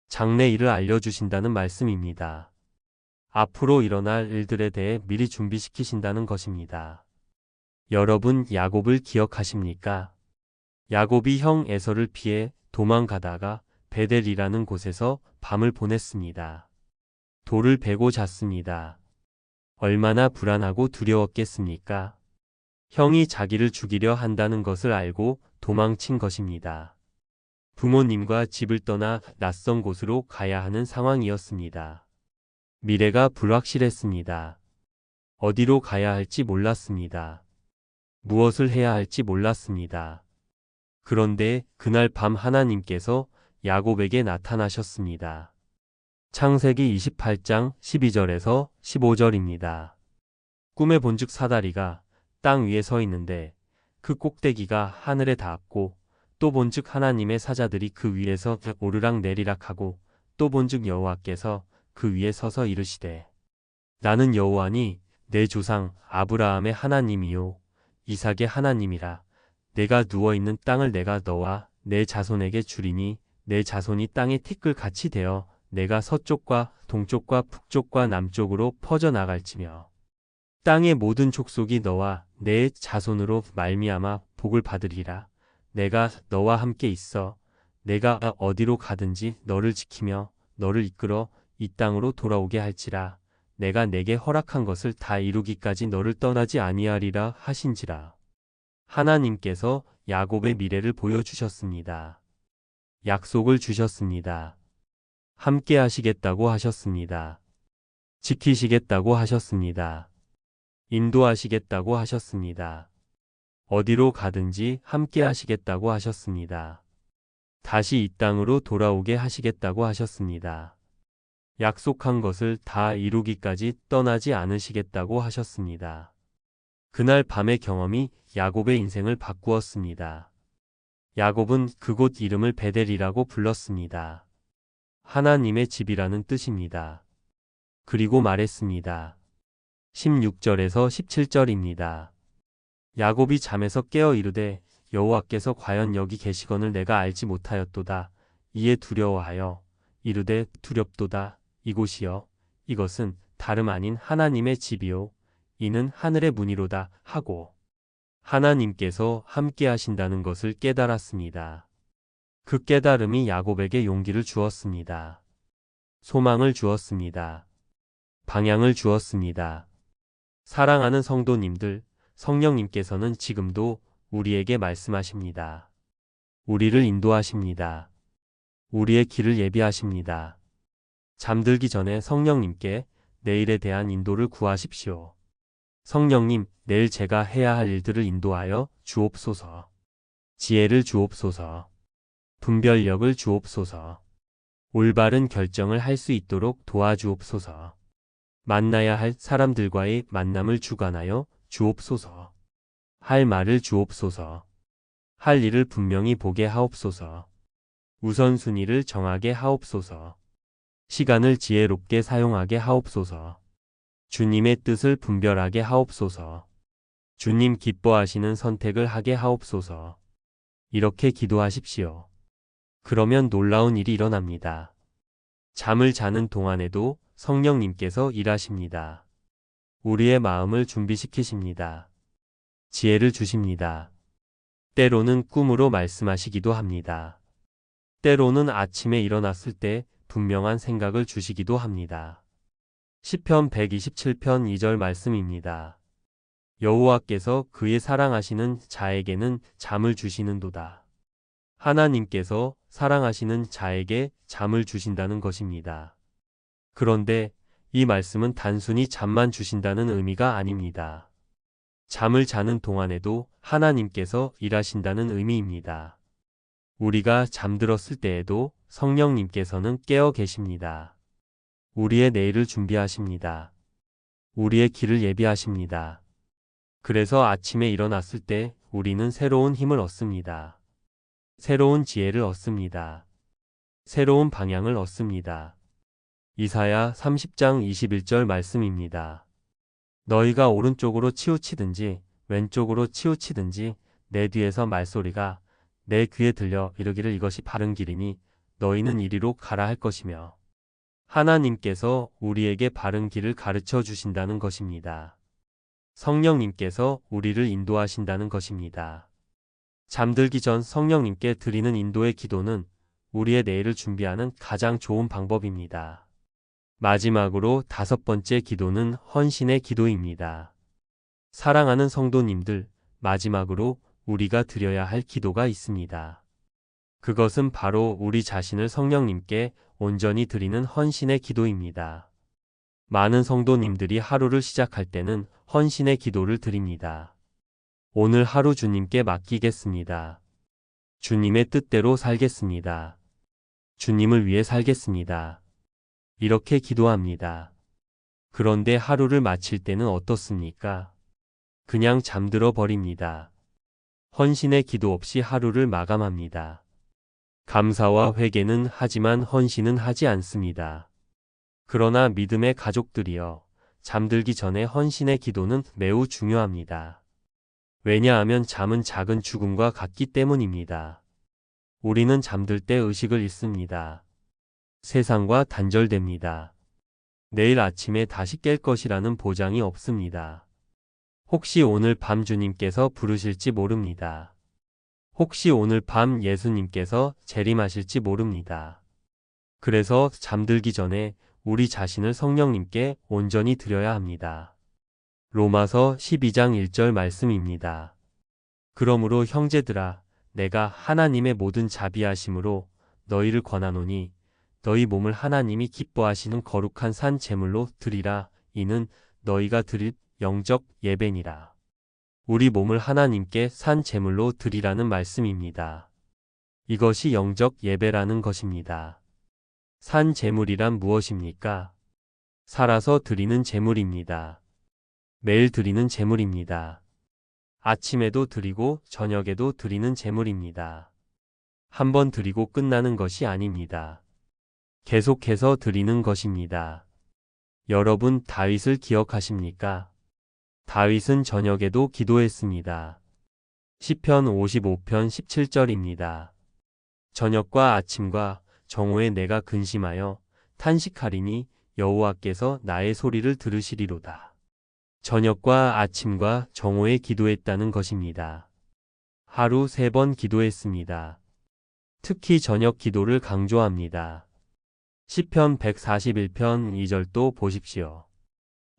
S1: 장래 일을 알려주신다는 말씀입니다. 앞으로 일어날 일들에 대해 미리 준비시키신다는 것입니다. 여러분 야곱을 기억하십니까? 야곱이 형 에서를 피해 도망가다가 베델이라는 곳에서 밤을 보냈습니다. 돌을 베고 잤습니다. 얼마나 불안하고 두려웠겠습니까? 형이 자기를 죽이려 한다는 것을 알고 도망친 것입니다. 부모님과 집을 떠나 낯선 곳으로 가야 하는 상황이었습니다. 미래가 불확실했습니다. 어디로 가야 할지 몰랐습니다. 무엇을 해야 할지 몰랐습니다. 그런데 그날 밤 하나님께서 야곱에게 나타나셨습니다. 창세기 28장 12절에서 15절입니다. 꿈에 본즉 사다리가 땅 위에 서 있는데 그 꼭대기가 하늘에 닿았고 또 본즉 하나님의 사자들이 그 위에서 오르락 내리락 하고 또 본즉 여호와께서 그 위에 서서 이르시되 나는 여호와니 내 조상 아브라함의 하나님이요 이삭의 하나님이라. 내가 누워있는 땅을 내가 너와 내 자손에게 주리니 내 자손이 땅의 티끌같이 되어 내가 서쪽과 동쪽과 북쪽과 남쪽으로 퍼져나갈지며 땅의 모든 족속이 너와 내 자손으로 말미암아 복을 받으리라. 내가 너와 함께 있어 내가 어디로 가든지 너를 지키며 너를 이끌어 이 땅으로 돌아오게 할지라. 내가 내게 허락한 것을 다 이루기까지 너를 떠나지 아니하리라 하신지라. 하나님께서 야곱의 미래를 보여주셨습니다. 약속을 주셨습니다. 함께 하시겠다고 하셨습니다. 지키시겠다고 하셨습니다. 인도하시겠다고 하셨습니다. 어디로 가든지 함께 하시겠다고 하셨습니다. 다시 이 땅으로 돌아오게 하시겠다고 하셨습니다. 약속한 것을 다 이루기까지 떠나지 않으시겠다고 하셨습니다. 그날 밤의 경험이 야곱의 인생을 바꾸었습니다. 야곱은 그곳 이름을 베델이라고 불렀습니다. 하나님의 집이라는 뜻입니다. 그리고 말했습니다. 16절에서 17절입니다. 야곱이 잠에서 깨어 이르되 여호와께서 과연 여기 계시거늘 내가 알지 못하였도다. 이에 두려워하여 이르되 두렵도다. 이곳이여 이것은 다름 아닌 하나님의 집이요 이는 하늘의 문이로다 하고 하나님께서 함께 하신다는 것을 깨달았습니다. 그 깨달음이 야곱에게 용기를 주었습니다. 소망을 주었습니다. 방향을 주었습니다. 사랑하는 성도님들, 성령님께서는 지금도 우리에게 말씀하십니다. 우리를 인도하십니다. 우리의 길을 예비하십니다. 잠들기 전에 성령님께 내일에 대한 인도를 구하십시오. 성령님, 내일 제가 해야 할 일들을 인도하여 주옵소서. 지혜를 주옵소서. 분별력을 주옵소서. 올바른 결정을 할 수 있도록 도와주옵소서. 만나야 할 사람들과의 만남을 주관하여 주옵소서. 할 말을 주옵소서. 할 일을 분명히 보게 하옵소서. 우선순위를 정하게 하옵소서. 시간을 지혜롭게 사용하게 하옵소서. 주님의 뜻을 분별하게 하옵소서. 주님 기뻐하시는 선택을 하게 하옵소서. 이렇게 기도하십시오. 그러면 놀라운 일이 일어납니다. 잠을 자는 동안에도 성령님께서 일하십니다. 우리의 마음을 준비시키십니다. 지혜를 주십니다. 때로는 꿈으로 말씀하시기도 합니다. 때로는 아침에 일어났을 때 분명한 생각을 주시기도 합니다. 시편 127편 2절 말씀입니다. 여호와께서 그의 사랑하시는 자에게는 잠을 주시는도다. 하나님께서 사랑하시는 자에게 잠을 주신다는 것입니다. 그런데 이 말씀은 단순히 잠만 주신다는 의미가 아닙니다. 잠을 자는 동안에도 하나님께서 일하신다는 의미입니다. 우리가 잠들었을 때에도 성령님께서는 깨어 계십니다. 우리의 내일을 준비하십니다. 우리의 길을 예비하십니다. 그래서 아침에 일어났을 때 우리는 새로운 힘을 얻습니다. 새로운 지혜를 얻습니다. 새로운 방향을 얻습니다. 이사야 30장 21절 말씀입니다. 너희가 오른쪽으로 치우치든지 왼쪽으로 치우치든지 내 뒤에서 말소리가 내 귀에 들려 이르기를 이것이 바른 길이니 너희는 이리로 가라 할 것이며 하나님께서 우리에게 바른 길을 가르쳐 주신다는 것입니다. 성령님께서 우리를 인도하신다는 것입니다. 잠들기 전 성령님께 드리는 인도의 기도는 우리의 내일을 준비하는 가장 좋은 방법입니다. 마지막으로 5번째 기도는 헌신의 기도입니다. 사랑하는 성도님들, 마지막으로 우리가 드려야 할 기도가 있습니다. 그것은 바로 우리 자신을 성령님께 온전히 드리는 헌신의 기도입니다. 많은 성도님들이 하루를 시작할 때는 헌신의 기도를 드립니다. 오늘 하루 주님께 맡기겠습니다. 주님의 뜻대로 살겠습니다. 주님을 위해 살겠습니다. 이렇게 기도합니다. 그런데 하루를 마칠 때는 어떻습니까? 그냥 잠들어 버립니다. 헌신의 기도 없이 하루를 마감합니다. 감사와 회개는 하지만 헌신은 하지 않습니다. 그러나 믿음의 가족들이여, 잠들기 전에 헌신의 기도는 매우 중요합니다. 왜냐하면 잠은 작은 죽음과 같기 때문입니다. 우리는 잠들 때 의식을 잃습니다. 세상과 단절됩니다. 내일 아침에 다시 깰 것이라는 보장이 없습니다. 혹시 오늘 밤 주님께서 부르실지 모릅니다. 혹시 오늘 밤 예수님께서 재림하실지 모릅니다. 그래서 잠들기 전에 우리 자신을 성령님께 온전히 드려야 합니다. 로마서 12장 1절 말씀입니다. 그러므로 형제들아, 내가 하나님의 모든 자비하심으로 너희를 권하노니 너희 몸을 하나님이 기뻐하시는 거룩한 산 제물로 드리라. 이는 너희가 드릴 영적 예배니라. 우리 몸을 하나님께 산 제물로 드리라는 말씀입니다. 이것이 영적 예배라는 것입니다. 산 제물이란 무엇입니까? 살아서 드리는 제물입니다. 매일 드리는 제물입니다. 아침에도 드리고 저녁에도 드리는 제물입니다. 한 번 드리고 끝나는 것이 아닙니다. 계속해서 드리는 것입니다. 여러분 다윗을 기억하십니까? 다윗은 저녁에도 기도했습니다. 시편 55편 17절입니다. 저녁과 아침과 정오에 내가 근심하여 탄식하리니 여호와께서 나의 소리를 들으시리로다. 저녁과 아침과 정오에 기도했다는 것입니다. 하루 3번 기도했습니다. 특히 저녁 기도를 강조합니다. 시편 141편 2절도 보십시오.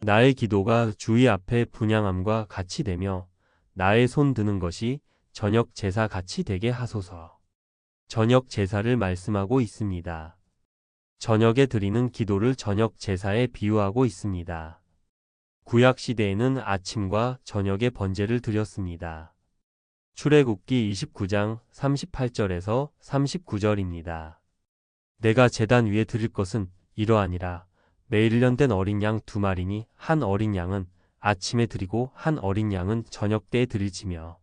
S1: 나의 기도가 주의 앞에 분향함과 같이 되며 나의 손 드는 것이 저녁 제사 같이 되게 하소서. 저녁 제사를 말씀하고 있습니다. 저녁에 드리는 기도를 저녁 제사에 비유하고 있습니다. 구약 시대에는 아침과 저녁에 번제를 드렸습니다. 출애굽기 29장 38절에서 39절입니다. 내가 제단 위에 드릴 것은 이러하니라. 매일 1년 된 어린 양 2마리니 한 어린 양은 아침에 드리고 한 어린 양은 저녁 때에 드릴지며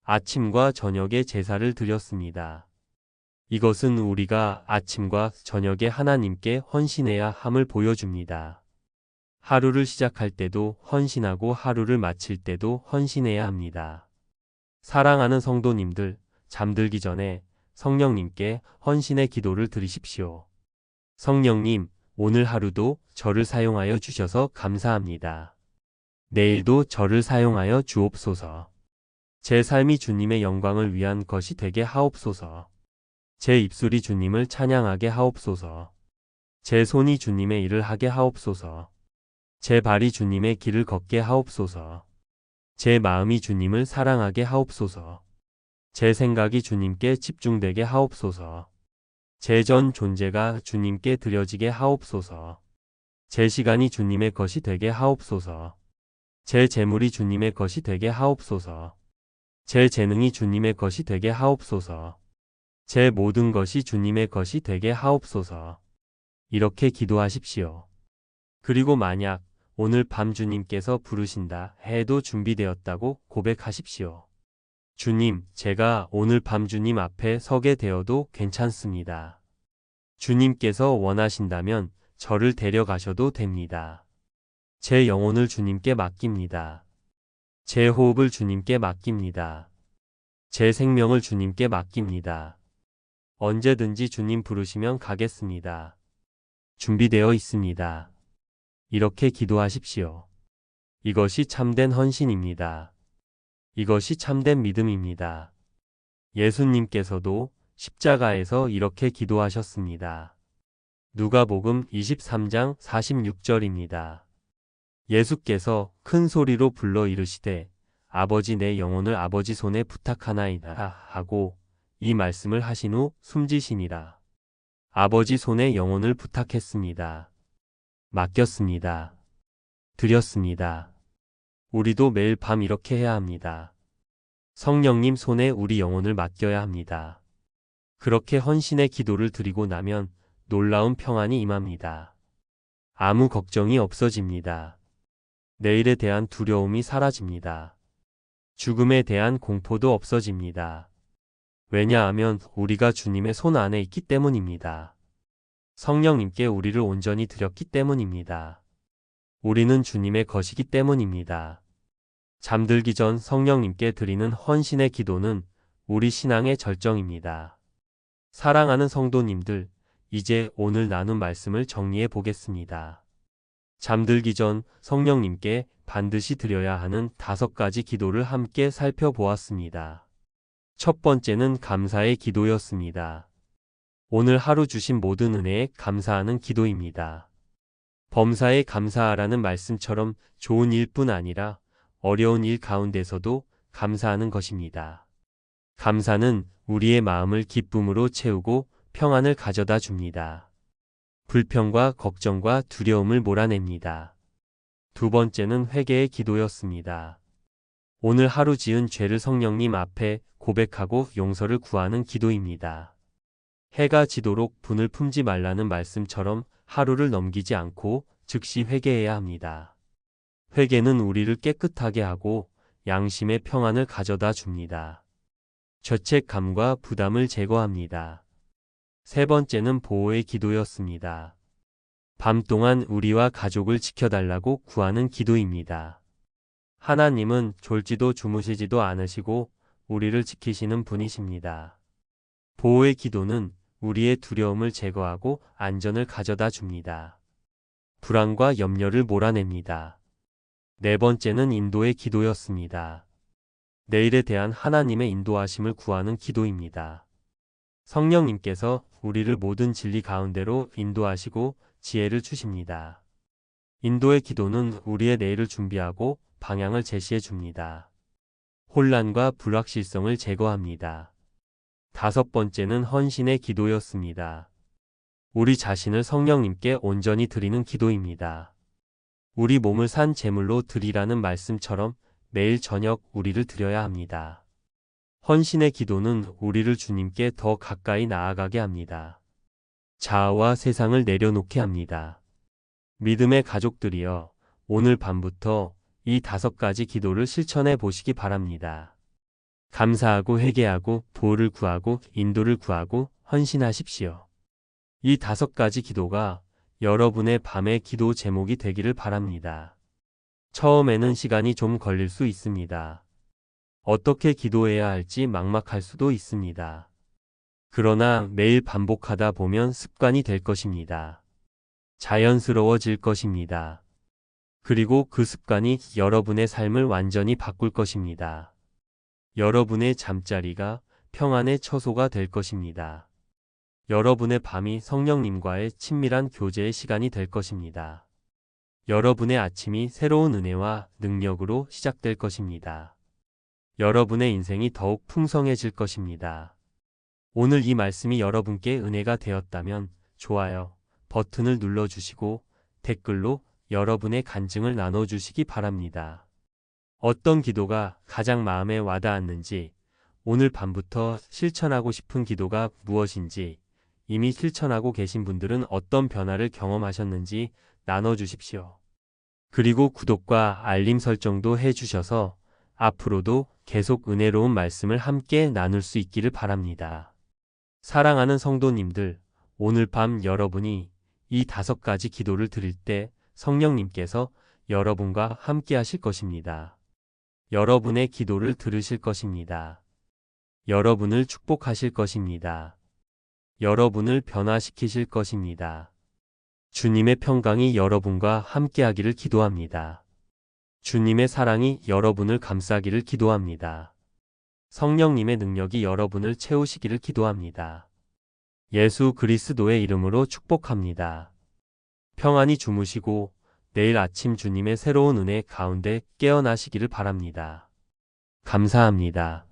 S1: 아침과 저녁에 제사를 드렸습니다. 이것은 우리가 아침과 저녁에 하나님께 헌신해야 함을 보여줍니다. 하루를 시작할 때도 헌신하고 하루를 마칠 때도 헌신해야 합니다. 사랑하는 성도님들, 잠들기 전에 성령님께 헌신의 기도를 드리십시오. 성령님, 오늘 하루도 저를 사용하여 주셔서 감사합니다. 내일도 저를 사용하여 주옵소서. 제 삶이 주님의 영광을 위한 것이 되게 하옵소서. 제 입술이 주님을 찬양하게 하옵소서. 제 손이 주님의 일을 하게 하옵소서. 제 발이 주님의 길을 걷게 하옵소서. 제 마음이 주님을 사랑하게 하옵소서. 제 생각이 주님께 집중되게 하옵소서. 제 전 존재가 주님께 드려지게 하옵소서. 제 시간이 주님의 것이 되게 하옵소서. 제 재물이 주님의 것이 되게 하옵소서. 제 재능이 주님의 것이 되게 하옵소서. 제 모든 것이 주님의 것이 되게 하옵소서. 이렇게 기도하십시오. 그리고 만약 오늘 밤 주님께서 부르신다 해도 준비되었다고 고백하십시오. 주님, 제가 오늘 밤 주님 앞에 서게 되어도 괜찮습니다. 주님께서 원하신다면 저를 데려가셔도 됩니다. 제 영혼을 주님께 맡깁니다. 제 호흡을 주님께 맡깁니다. 제 생명을 주님께 맡깁니다. 언제든지 주님 부르시면 가겠습니다. 준비되어 있습니다. 이렇게 기도하십시오. 이것이 참된 헌신입니다. 이것이 참된 믿음입니다. 예수님께서도 십자가에서 이렇게 기도하셨습니다. 누가복음 23장 46절입니다. 예수께서 큰 소리로 불러 이르시되 아버지 내 영혼을 아버지 손에 부탁하나이다 하고 이 말씀을 하신 후 숨지시니라. 아버지 손에 영혼을 부탁했습니다. 맡겼습니다. 드렸습니다. 우리도 매일 밤 이렇게 해야 합니다. 성령님 손에 우리 영혼을 맡겨야 합니다. 그렇게 헌신의 기도를 드리고 나면 놀라운 평안이 임합니다. 아무 걱정이 없어집니다. 내일에 대한 두려움이 사라집니다. 죽음에 대한 공포도 없어집니다. 왜냐하면 우리가 주님의 손 안에 있기 때문입니다. 성령님께 우리를 온전히 드렸기 때문입니다. 우리는 주님의 것이기 때문입니다. 잠들기 전 성령님께 드리는 헌신의 기도는 우리 신앙의 절정입니다. 사랑하는 성도님들, 이제 오늘 나눈 말씀을 정리해 보겠습니다. 잠들기 전 성령님께 반드시 드려야 하는 5가지 기도를 함께 살펴보았습니다. 첫 번째는 감사의 기도였습니다. 오늘 하루 주신 모든 은혜에 감사하는 기도입니다. 범사에 감사하라는 말씀처럼 좋은 일뿐 아니라 어려운 일 가운데서도 감사하는 것입니다. 감사는 우리의 마음을 기쁨으로 채우고 평안을 가져다 줍니다. 불평과 걱정과 두려움을 몰아냅니다. 두 번째는 회개의 기도였습니다. 오늘 하루 지은 죄를 성령님 앞에 고백하고 용서를 구하는 기도입니다. 해가 지도록 분을 품지 말라는 말씀처럼 하루를 넘기지 않고 즉시 회개해야 합니다. 회개는 우리를 깨끗하게 하고 양심의 평안을 가져다 줍니다. 죄책감과 부담을 제거합니다. 세 번째는 보호의 기도였습니다. 밤 동안 우리와 가족을 지켜달라고 구하는 기도입니다. 하나님은 졸지도 주무시지도 않으시고 우리를 지키시는 분이십니다. 보호의 기도는 우리의 두려움을 제거하고 안전을 가져다 줍니다. 불안과 염려를 몰아냅니다. 네 번째는 인도의 기도였습니다. 내일에 대한 하나님의 인도하심을 구하는 기도입니다. 성령님께서 우리를 모든 진리 가운데로 인도하시고 지혜를 주십니다. 인도의 기도는 우리의 내일을 준비하고 방향을 제시해 줍니다. 혼란과 불확실성을 제거합니다. 다섯 번째는 헌신의 기도였습니다. 우리 자신을 성령님께 온전히 드리는 기도입니다. 우리 몸을 산 제물로 드리라는 말씀처럼 매일 저녁 우리를 드려야 합니다. 헌신의 기도는 우리를 주님께 더 가까이 나아가게 합니다. 자아와 세상을 내려놓게 합니다. 믿음의 가족들이여, 오늘 밤부터 이 5가지 기도를 실천해 보시기 바랍니다. 감사하고 회개하고 보호를 구하고 인도를 구하고 헌신하십시오. 이 5가지 기도가 여러분의 밤의 기도 제목이 되기를 바랍니다. 처음에는 시간이 좀 걸릴 수 있습니다. 어떻게 기도해야 할지 막막할 수도 있습니다. 그러나 매일 반복하다 보면 습관이 될 것입니다. 자연스러워질 것입니다. 그리고 그 습관이 여러분의 삶을 완전히 바꿀 것입니다. 여러분의 잠자리가 평안의 처소가 될 것입니다. 여러분의 밤이 성령님과의 친밀한 교제의 시간이 될 것입니다. 여러분의 아침이 새로운 은혜와 능력으로 시작될 것입니다. 여러분의 인생이 더욱 풍성해질 것입니다. 오늘 이 말씀이 여러분께 은혜가 되었다면 좋아요 버튼을 눌러주시고 댓글로 여러분의 간증을 나눠주시기 바랍니다. 어떤 기도가 가장 마음에 와닿았는지, 오늘 밤부터 실천하고 싶은 기도가 무엇인지, 이미 실천하고 계신 분들은 어떤 변화를 경험하셨는지 나눠주십시오. 그리고 구독과 알림 설정도 해주셔서 앞으로도 계속 은혜로운 말씀을 함께 나눌 수 있기를 바랍니다. 사랑하는 성도님들, 오늘 밤 여러분이 이 5가지 기도를 드릴 때 성령님께서 여러분과 함께 하실 것입니다. 여러분의 기도를 들으실 것입니다. 여러분을 축복하실 것입니다. 여러분을 변화시키실 것입니다. 주님의 평강이 여러분과 함께하기를 기도합니다. 주님의 사랑이 여러분을 감싸기를 기도합니다. 성령님의 능력이 여러분을 채우시기를 기도합니다. 예수 그리스도의 이름으로 축복합니다. 평안히 주무시고 내일 아침 주님의 새로운 은혜 가운데 깨어나시기를 바랍니다. 감사합니다.